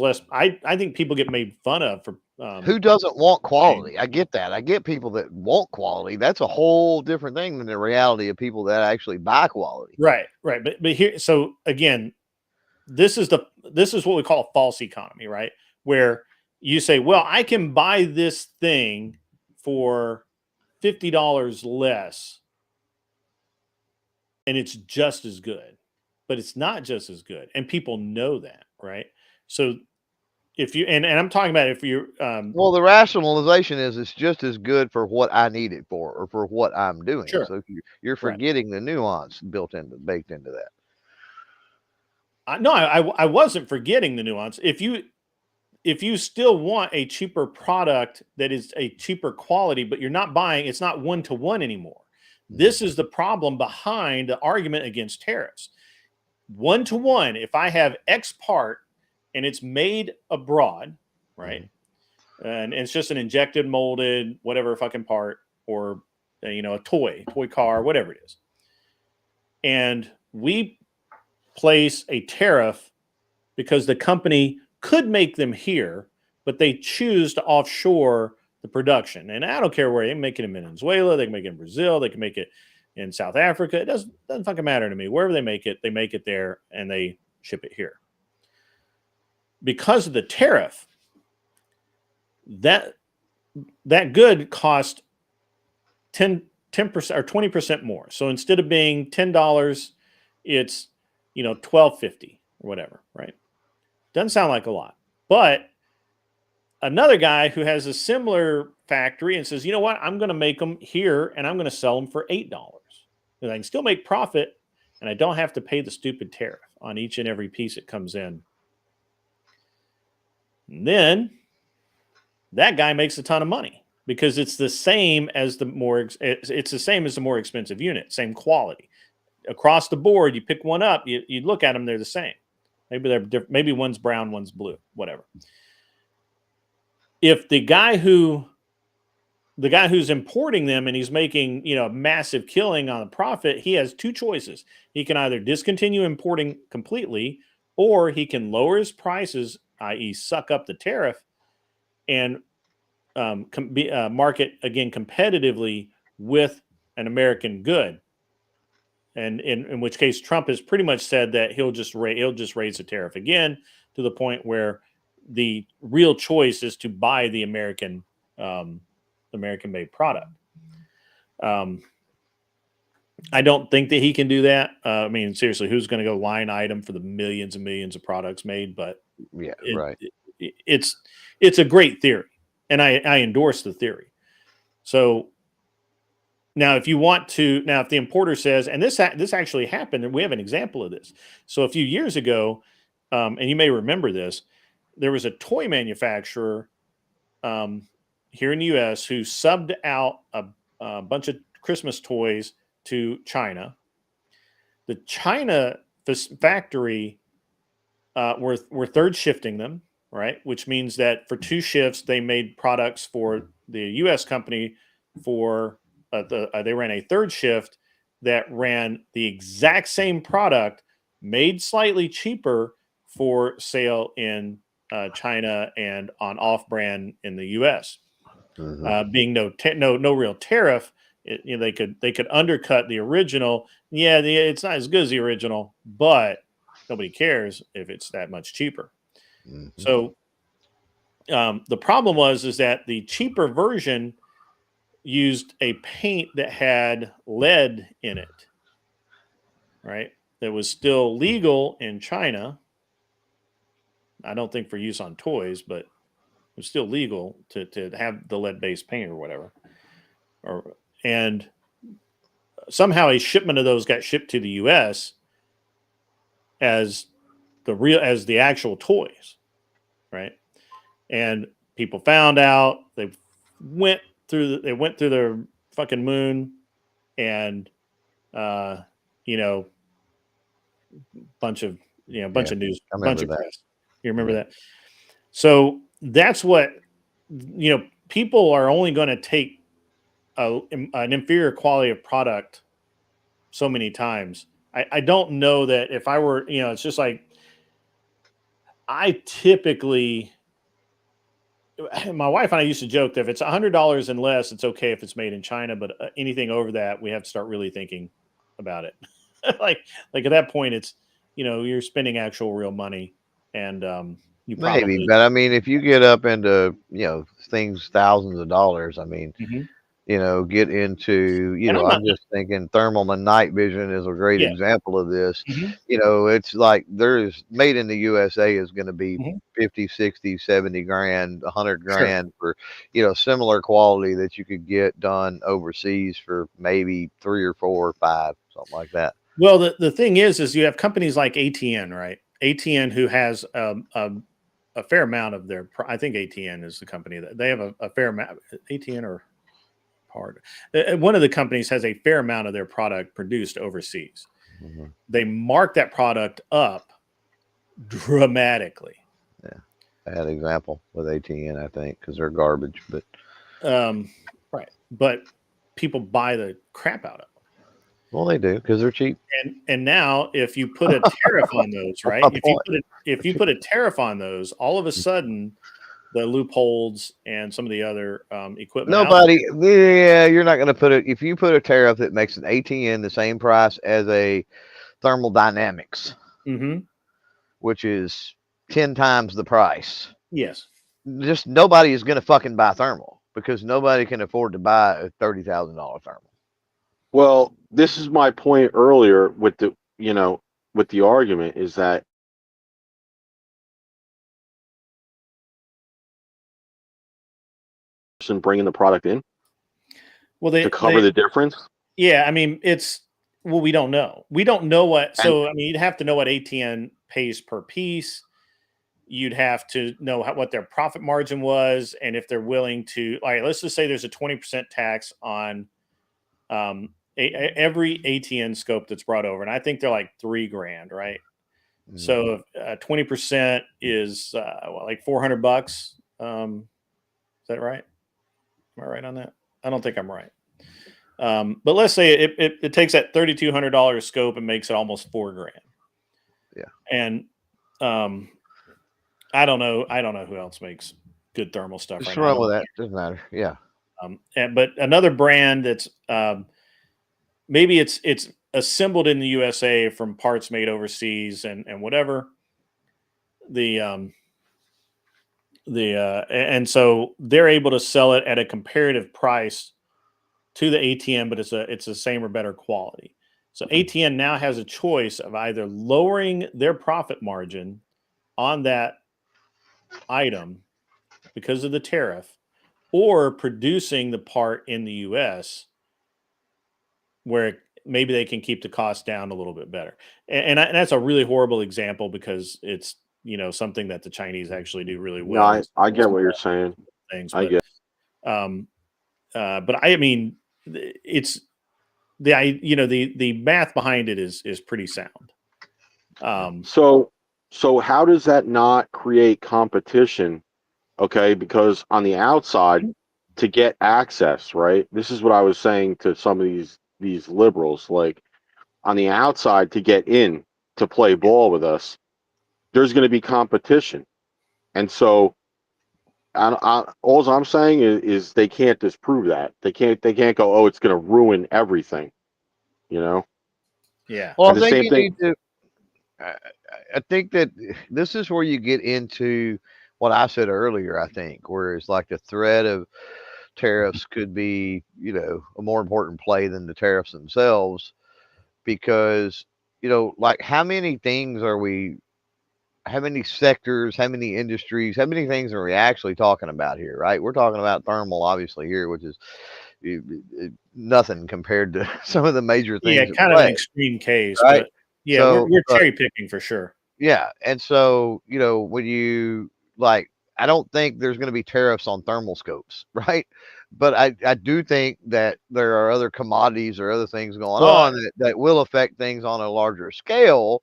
A: less. I think people get made fun of for
H: Who doesn't want quality? I get that. I get people that want quality. That's a whole different thing than the reality of people that actually buy quality.
A: Right. But here, so again, this is what we call a false economy, right? Where you say, well, I can buy this thing for $50 less, and it's just as good, but it's not just as good, and people know that, right? So if you and I'm talking about if you're
H: Well, the rationalization is it's just as good for what I need it for, or for what I'm doing.
A: Sure.
H: So you're forgetting the nuance baked into that.
A: No, I wasn't forgetting the nuance. If you still want a cheaper product that is a cheaper quality, but you're not buying, it's not one-to-one anymore. This is the problem behind the argument against tariffs. One-to-one, if I have X part and it's made abroad, right? And it's just an injected, molded, whatever fucking part, or a toy car, whatever it is. And we place a tariff because the company could make them here, but they choose to offshore the production. And I don't care where they can make it in Venezuela, they can make it in Brazil, they can make it in South Africa. It doesn't fucking matter to me. Wherever they make it there and they ship it here. Because of the tariff, that good cost 10% or 20% more. So instead of being $10, it's $12.50 or whatever, right? Doesn't sound like a lot. But another guy who has a similar factory and says, you know what, I'm going to make them here and I'm going to sell them for $8. And I can still make profit and I don't have to pay the stupid tariff on each and every piece that comes in. And then that guy makes a ton of money because it's the same as the more expensive unit, same quality. Across the board, you pick one up, you look at them, they're the same. Maybe they're different. Maybe one's brown, one's blue, whatever. If the guy who's importing them and he's making, a massive killing on the profit, he has two choices. He can either discontinue importing completely, or he can lower his prices, i.e. suck up the tariff, and market again competitively with an American good. And in which case, Trump has pretty much said that he'll just raise the tariff again to the point where the real choice is to buy the American-made product. I don't think that he can do that. I mean, seriously, who's going to go line item for the millions and millions of products made? But
H: yeah, right.
A: It's a great theory, and I endorse the theory. So. Now, if the importer says, and this actually happened, and we have an example of this. So a few years ago, and you may remember this, there was a toy manufacturer here in the U.S. who subbed out a bunch of Christmas toys to China. The China factory were third shifting them, right? Which means that for 2 shifts, they made products for the U.S. company for they ran a third shift that ran the exact same product, made slightly cheaper for sale in China and on off-brand in the U.S. Being no real tariff, they could undercut the original. Yeah, it's not as good as the original, but nobody cares if it's that much cheaper. So the problem is that the cheaper version used a paint that had lead in it, right? That was still legal in China. I don't think for use on toys, but it was still legal to have the lead-based paint or whatever. And somehow a shipment of those got shipped to the U.S. as the actual toys, right? And people found out. They went through the fucking moon, and bunch of news, bunch of press. You remember that? So that's what people are only going to take an inferior quality of product so many times. I don't know that if I were, it's just like I typically. My wife and I used to joke that if it's $100 and less, it's okay if it's made in China, but anything over that, we have to start really thinking about it. like at that point, it's you're spending actual real money, and you probably
H: maybe. But I mean, if you get up into things thousands of dollars, I mean, get into I'm just thinking thermal and night vision is a great example of this. It's like there's made in the USA is going to be 50, 60, 70 grand, 100 grand for similar quality that you could get done overseas for maybe 3 or 4 or 5, something like that.
A: Well, the thing is you have companies like ATN, right? ATN, who has a fair amount of their, I think ATN is the company that they have a fair amount. ATN or Hard. One of the companies has a fair amount of their product produced overseas. They mark that product up dramatically.
H: Yeah, I had an example with ATN, I think, because they're garbage. But
A: right, but people buy the crap out of them.
H: Well, they do because they're cheap.
A: And now, if you put a tariff on those, right? If you put a tariff on those, all of a sudden, the loopholes and some of the other equipment.
H: You're not going to put it. If you put a tariff that makes an ATN the same price as a thermal dynamics, which is 10 times the price.
A: Yes.
H: Just nobody is going to fucking buy thermal because nobody can afford to buy a $30,000 thermal.
G: Well, this is my point earlier with the argument is that bringing the product in to cover the difference.
A: Yeah, I mean, we don't know. We don't know what. So I mean, you'd have to know what ATN pays per piece. You'd have to know what their profit margin was, and if they're willing to. All right, let's just say there's a 20% tax on every ATN scope that's brought over, and I think they're like $3,000, right? So 20% is like $400. Is that right? Am I right on that? I don't think I'm right. But let's say it takes that $3,200 scope and makes it almost $4,000.
H: Yeah.
A: And I don't know who else makes good thermal stuff.
H: Just run with that. Doesn't matter. Yeah.
A: But another brand that's maybe it's assembled in the USA from parts made overseas and whatever. And so they're able to sell it at a comparative price to the ATN, but it's the same or better quality. So ATN now has a choice of either lowering their profit margin on that item because of the tariff, or producing the part in the US where maybe they can keep the cost down a little bit better. And that's a really horrible example because it's something that the Chinese actually do really well.
G: No, I get what you're saying. I get.
A: But I mean, it's the math behind it is pretty sound.
G: So how does that not create competition? Okay, because on the outside, to get access, right? This is what I was saying to some of these liberals, like on the outside to get in to play ball with us, there's going to be competition. And so all I'm saying is they can't disprove that. They can't go, oh, it's going to ruin everything, you know?
A: Yeah.
H: Well,
G: And
H: I
G: the
H: think
G: same
H: you
G: thing.
H: need to. I, I think that this is where you get into what I said earlier. I think where it's like the threat of tariffs could be, a more important play than the tariffs themselves, because like how many sectors, how many industries, how many things are we actually talking about here, right? We're talking about thermal, obviously, here, which is nothing compared to some of the major
A: Yeah,
H: things at
A: kind of an
H: play,
A: extreme case,
H: right?
A: but yeah, we're
H: So,
A: we're
H: but
A: cherry picking for sure.
H: yeah, and so when you like, I don't think there's going to be tariffs on thermal scopes, right? But I do think that there are other commodities or other things going
A: Well,
H: on that will affect things on a larger scale,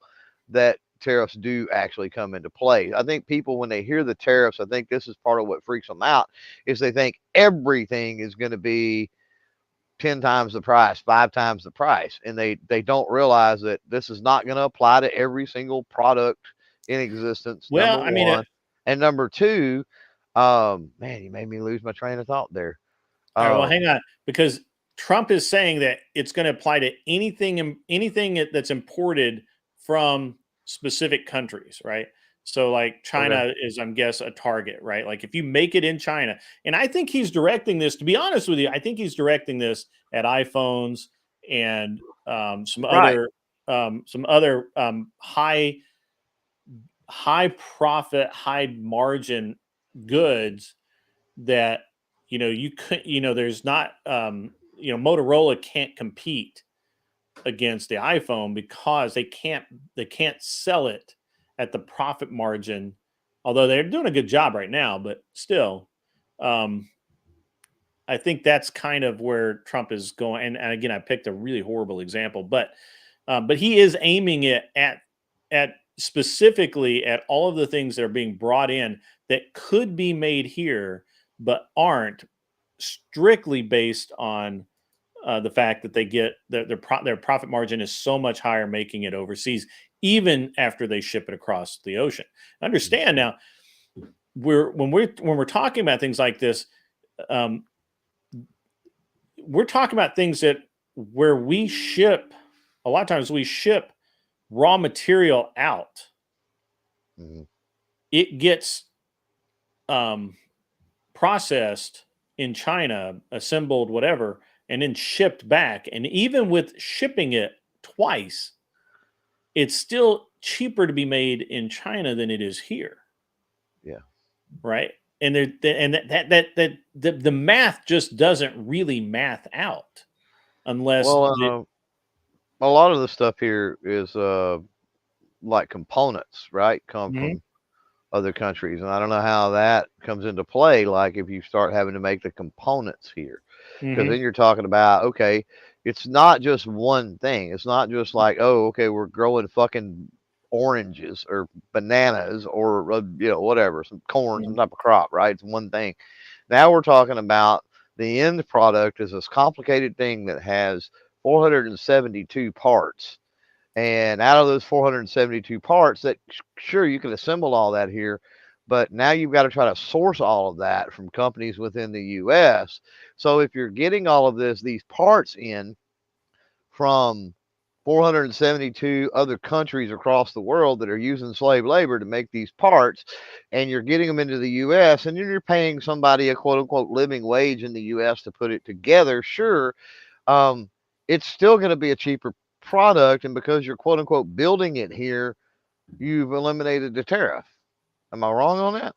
H: that tariffs do actually come into play. I think people, when they hear the tariffs, I think this is part of what freaks them out, is they think everything is going to be 10 times the price, 5 times the price. And they don't realize that this is not going to apply to every single product in existence, number
A: well, I mean,
H: one. And number two, man, you made me lose my train of thought there.
A: all right, well,
H: Um,
A: hang on, because Trump is saying that it's going to apply to anything that's imported from specific countries, right? So, like
H: okay.
A: China is, I'm guess, a target, right? Like if you make it in China, and I think he's directing this. To be honest with you, I think he's directing this at iPhones and some
H: Right.
A: other high profit, high margin goods that you could there's not Motorola can't compete against the iPhone because they can't sell it at the profit margin, although they're doing a good job right now, but still um I think that's kind of where Trump is going. And again, I picked a really horrible example, but he is aiming it at specifically at all of the things that are being brought in that could be made here, but aren't, strictly based on the fact that they get their profit margin is so much higher making it overseas, even after they ship it across the ocean. Understand now, when we're talking about things like this, um, we're talking about things that where we ship a lot of times we ship raw material out.
H: Mhm.
A: It gets processed in China, assembled, whatever, and then shipped back. And even with shipping it twice, it's still cheaper to be made in China than it is here.
H: Yeah.
A: Right. And the math just doesn't really math out unless
H: Well, a lot of the stuff here is like components, right? Come
A: Mhm.
H: from other countries. And I don't know how that comes into play. Like if you start having to make the components here, because
A: Mhm.
H: then you're talking about, okay, it's not just one thing. It's not just like, oh, okay, we're growing fucking oranges or bananas or, whatever, some corn, some
A: Mhm.
H: type of crop, right? It's one thing. Now we're talking about the end product is this complicated thing that has 472 parts. And out of those 472 parts, that sure you can assemble all that here, but now you've got to try to source all of that from companies within the US. So if you're getting all of these parts in from 472 other countries across the world that are using slave labor to make these parts, and you're getting them into the US, and you're paying somebody a quote unquote living wage in the US to put it together, sure, um, it's still going to be a cheaper product. And because you're quote unquote building it here, you've eliminated the tariff. Am I wrong on that?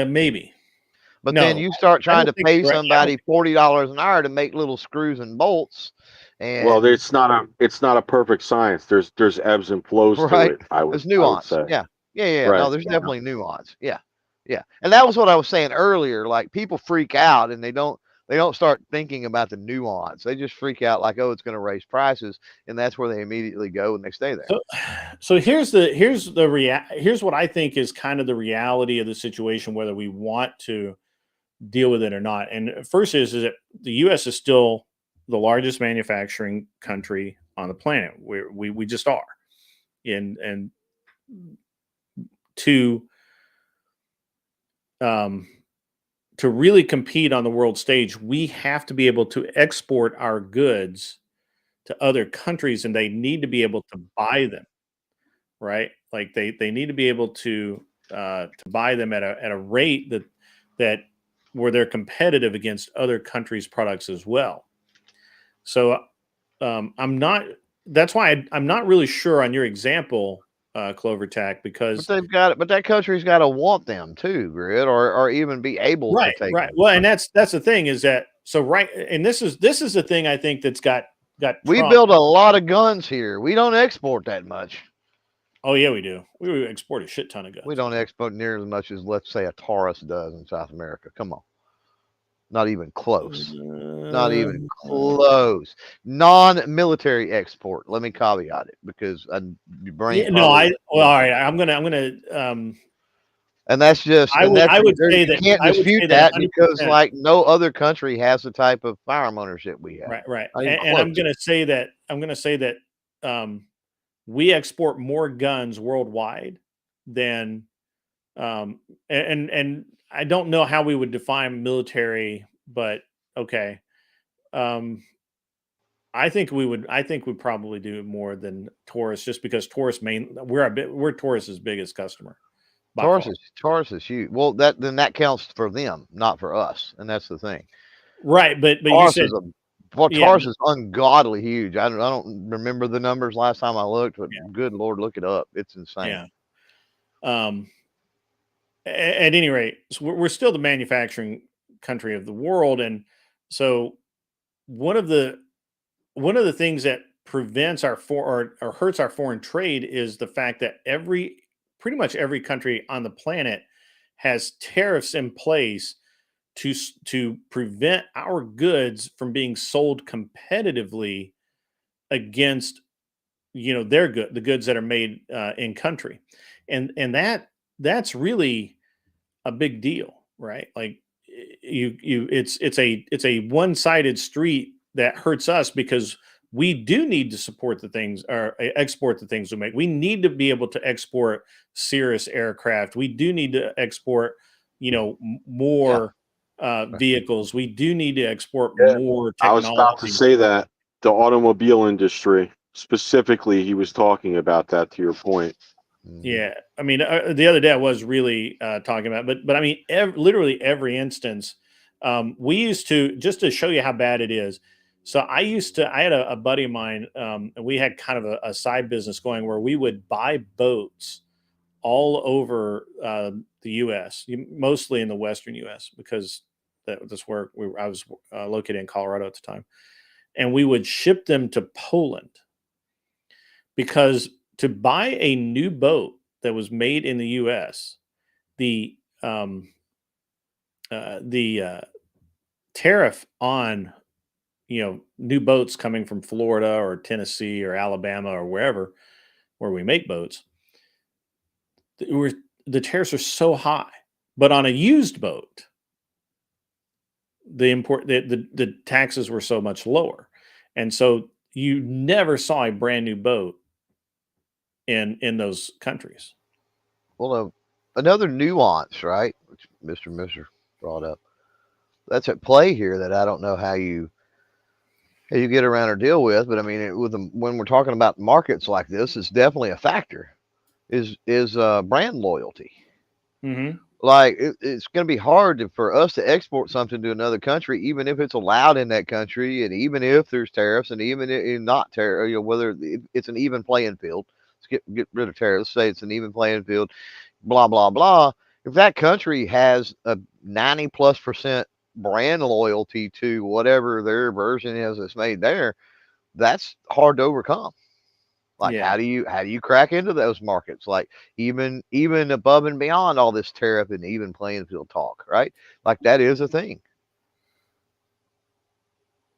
A: Maybe.
H: But then
A: No,
H: you start
A: I
H: trying
A: don't
H: to
A: think
H: pay
A: you're right.
H: somebody $40 an hour to make little screws and bolts,
G: Well,
H: and
G: it's not a perfect science. There's ebbs and flows to
H: right,
G: it. I would
H: there's
G: I would
H: nuance.
G: say.
H: Yeah, yeah, yeah.
G: Right.
H: No, there's definitely nuance. Yeah, yeah. And that was what I was saying earlier. Like people freak out and they don't They don't start thinking about the nuance. They just freak out like, oh, it's going to raise prices, and that's where they immediately go and they stay there.
A: So here's what I think is kind of the reality of the situation, whether we want to deal with it or not. And first is that the U.S. is still the largest manufacturing country on the planet. We just are, and to really compete on the world stage, we have to be able to export our goods to other countries, and they need to be able to buy them, right? Like they need to be able to buy them at a rate that where they're competitive against other countries' products as well. So I'm not. That's why I'm not really sure on your example, Clover Tack, because
H: But they've got it. But that country's got to want them too, Grid, or even be able to take
A: right.
H: them.
A: Well, and that's the thing is that and this is the thing I think that's got
H: We
A: Trump.
H: build a lot of guns here. We don't export that much.
A: Oh yeah, we do. We export a shit ton of guns.
H: We don't export near as much as, let's say, a Taurus does in South America. Come on. Not even close. Not even close. Non-military export. Let me caveat it because your brain.
A: All right. I'm gonna.
H: And that's just.
A: I would say that
H: you can't dispute that because, like, no other country has the type of firearm ownership we have.
A: Right. And I'm gonna say that. We export more guns worldwide than, and I don't know how we would define military, but okay. I think we probably do more than Taurus, just because Taurus we're Taurus's biggest customer.
H: Taurus is huge. Well, that counts for them, not for us, and that's the thing.
A: Right, but
H: Taurus
A: you said
H: Taurus is ungodly huge. I don't remember the numbers last time I looked, but good Lord, look it up. It's insane.
A: Yeah. At any rate, so we're still the manufacturing country of the world, and so one of the things that prevents or hurts our foreign trade is the fact that pretty much every country on the planet has tariffs in place to prevent our goods from being sold competitively against the goods that are made in country, and that's really a big deal, right? Like it's a one-sided street that hurts us because we do need to support the things or export the things we make. We need to be able to export Cirrus aircraft. We do need to export, more vehicles. We do need to export more technology.
G: I was about to say that the automobile industry specifically, he was talking about that, to your point.
A: Yeah, I mean, the other day I was really talking about, but I mean, literally every instance, we used to, just to show you how bad it is. So I had a buddy of mine, and we had kind of a side business going where we would buy boats all over the U.S., mostly in the Western U.S., because that's where I was located in Colorado at the time, and we would ship them to Poland because to buy a new boat that was made in the U.S., the tariff on new boats coming from Florida or Tennessee or Alabama or wherever where we make boats, the tariffs are so high. But on a used boat, the taxes were so much lower, and so you never saw a brand new boat in those countries.
H: Well, another nuance, right, which Mr. Misser brought up, that's at play here that I don't know how you get around or deal with, but I mean, when we're talking about markets like this, it's definitely a factor. Is brand loyalty.
A: Mm-hmm.
H: Like it's going to be hard for us to export something to another country, even if it's allowed in that country, and even if there's tariffs, and even if not tariff, whether it's an even playing field. Let's get rid of tariffs. Say it's an even playing field. Blah blah blah. If that country has a 90+% brand loyalty to whatever their version is that's made there, that's hard to overcome. Like, how do you crack into those markets? Like even above and beyond all this tariff and even playing field talk, right? Like that is a thing.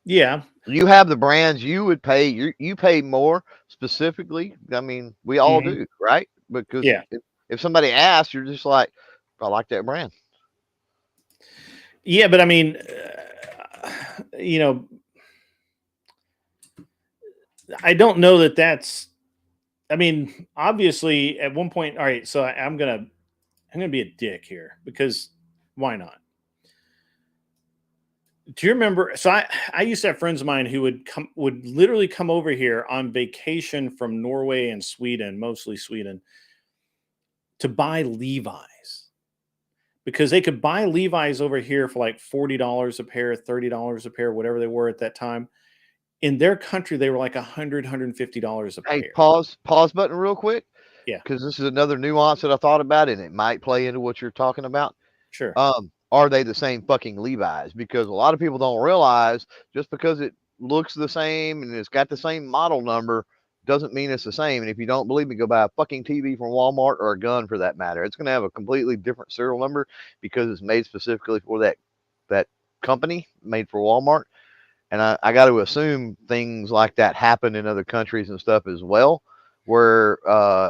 A: Yeah.
H: You have the brands you would pay. You pay more specifically. I mean, we all
A: Mhm.
H: do, right? Because
A: Yeah.
H: if somebody asks, you're just like, I like that brand.
A: Yeah, but I mean, you know, I don't know that that's. I mean, obviously, at one point, all right. So I'm gonna be a dick here because why not? Do you remember? So I used to have friends of mine who would literally come over here on vacation from Norway and Sweden, mostly Sweden, to buy Levi's because they could buy Levi's over here for like $40 a pair, $30 a pair, whatever they were at that time. In their country, they were like $150 a
H: Hey,
A: pair.
H: pause button real quick,
A: Yeah,
H: because this is another nuance that I thought about, and it might play into what you're talking about.
A: sure.
H: Are they the same fucking Levi's? Because a lot of people don't realize just because it looks the same and it's got the same model number doesn't mean it's the same. And if you don't believe me, go buy a fucking TV from Walmart or a gun for that matter. It's going to have a completely different serial number because it's made specifically for that company, made for Walmart. And I got to assume things like that happen in other countries and stuff as well. Where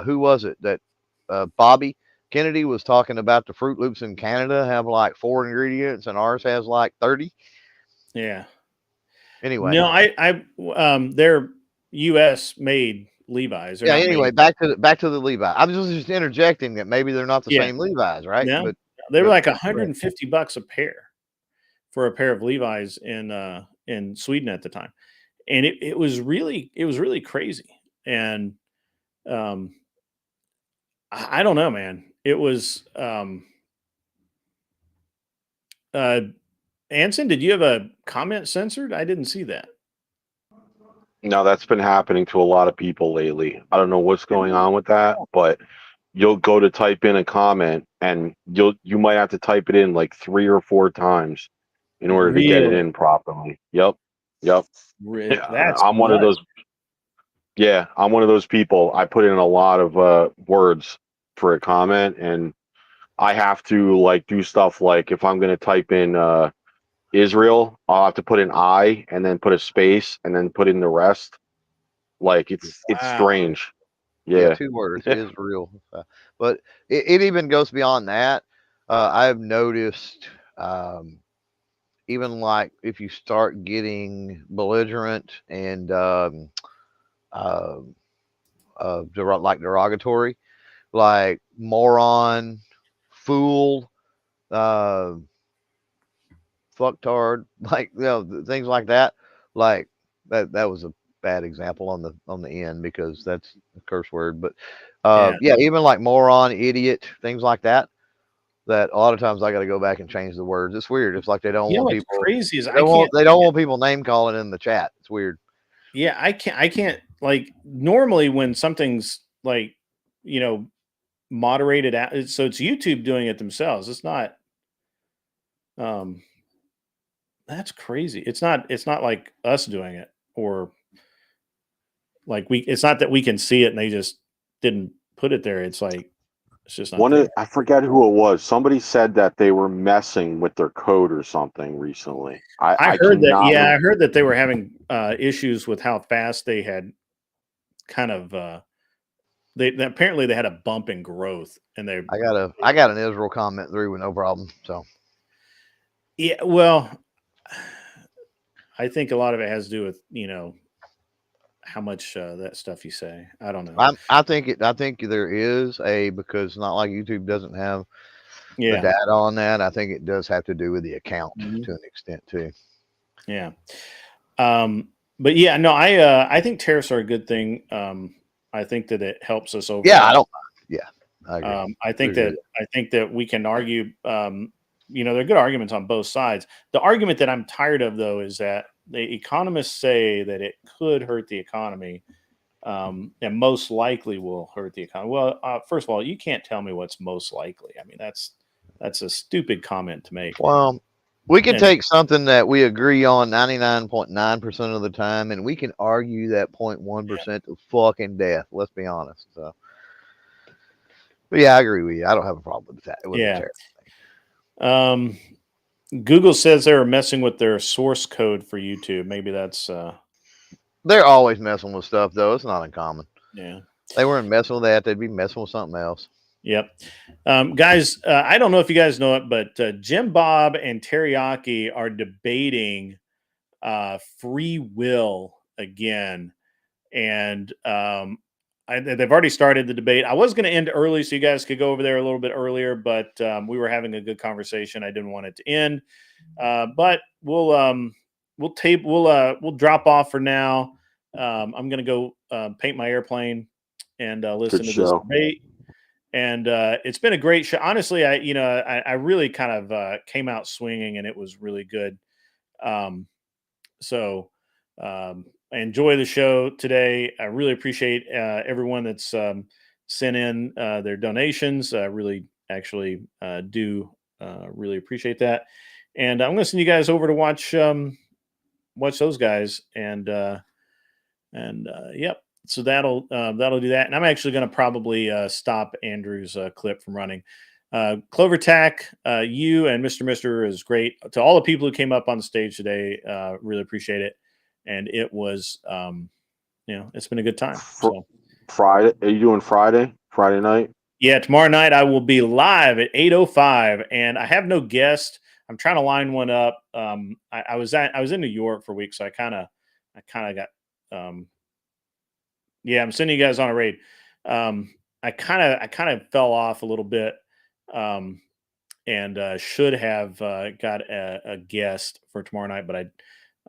H: who was it that Bobby Kennedy was talking about the Fruit Loops in Canada have like 4 ingredients and ours has like 30.
A: Yeah.
H: Anyway,
A: No, they're U.S. made Levi's. They're
H: yeah.
A: not
H: Anyway,
A: made.
H: back to the Levi. I was just interjecting that maybe they're not the
A: Yeah.
H: same Levi's, right?
A: No,
H: But
A: they were like
H: correct.
A: $150 a pair for a pair of Levi's in Sweden at the time, and it was really crazy. And um, I don't know, man. It was uh, Anson. Did you have a comment censored? I didn't see that.
G: No, that's been happening to a lot of people lately. I don't know what's going on with that, but you'll go to type in a comment and you might have to type it in like 3 or 4 times in order to get it
A: Really,
G: in properly. Yep. Yep.
A: that's
G: I'm one of
A: nuts.
G: those. Yeah, I'm one of those people. I put in a lot of words for a comment, and I have to like do stuff like if I'm going to type in Israel, I'll have to put an I and then put a space and then put in the rest. Like it's
A: Wow.
G: strange.
H: Yeah,
G: Yeah.
H: 2 words is real. But it even goes beyond that. I've noticed even like if you start getting belligerent and uh, like derogatory, like moron, fool, uh, fucktard, like things like that. Like that was a bad example on the end because that's a curse word. But
A: Yeah.
H: yeah, even like moron, idiot, things like that. That a lot of times I got to go back and change the words. It's weird. It's like they don't
A: You know
H: want
A: what's
H: people.
A: crazy is
H: They don't want people name calling in the chat. It's weird.
A: Yeah, I can't like normally when something's like, you know, moderated out. So it's YouTube doing it themselves. It's not. Um, that's crazy. It's not like us doing it or like we. It's not that we can see it and they just didn't put it there. It's like it's just not there.
G: I forget who it was. Somebody said that they were messing with their code or something recently.
A: I
G: I
A: heard that.
G: cannot.
A: Yeah, I heard that they were having issues with how fast they had kind of. Apparently they had a bump in growth and they.
H: I got an Israel comment through with no problem. So
A: Yeah, well, I think a lot of it has to do with how much that stuff you say. I don't know.
H: I think there is because it's not like YouTube doesn't have the
A: Yeah,
H: data on that. I think it does have to do with the account
A: Mhm.
H: to an extent too.
A: Yeah. But yeah, no, I think tariffs are a good thing. I think that it helps us overall.
H: Yeah, I don't. Yeah, I agree.
A: I think that we can argue. There are good arguments on both sides. The argument that I'm tired of, though, is that the economists say that it could hurt the economy, and most likely will hurt the economy. Well, first of all, you can't tell me what's most likely. I mean, that's a stupid comment to make.
H: Well, we can
A: And-
H: take something that we agree on 99.9% of the time, and we can argue that 0.1% to fucking death. Let's be honest. So, but yeah, I agree with you. I don't have a problem with that. With the
A: Yeah.
H: tariff.
A: Google says they were messing with their source code for YouTube. Maybe that's
H: They're always messing with stuff, though. It's not uncommon.
A: yeah.
H: They weren't messing with that. They'd be messing with something else.
A: Yep. Guys, I don't know if you guys know it, but Jim Bob and Teriyaki are debating free will again. And they've already started the debate. I was going to end early so you guys could go over there a little bit earlier, but we were having a good conversation. I didn't want it to end. But we'll drop off for now. I'm going to go paint my airplane and listen to this debate. And it's been a great show. Honestly, I really kind of came out swinging, and it was really good. So I enjoy the show today. I really appreciate everyone that's sent in their donations. I really actually do really appreciate that. And I'm going to send you guys over to watch those guys. And yep. So that'll do that. And I'm actually going to probably stop Andrew's clip from running. Clover Tack, you and Mr. Mister is great. To all the people who came up on the stage today, really appreciate it. And it was, it's been a good time. So
G: Friday, are you doing Friday night?
A: Yeah, tomorrow night I will be live at 8:05, and I have no guest. I'm trying to line one up. I was in New York for a week, so I kind of got. Yeah, I'm sending you guys on a raid. I kind of fell off a little bit, and should have got a guest for tomorrow night, but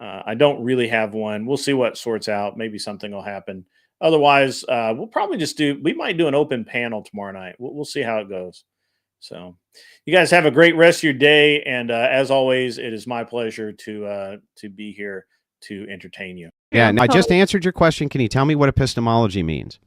A: I don't really have one. We'll see what sorts out. Maybe something will happen. Otherwise, we'll probably we might do an open panel tomorrow night. We'll see how it goes. So you guys have a great rest of your day. And as always, it is my pleasure to be here to entertain you.
I: Yeah, I just answered your question. Can you tell me what epistemology means?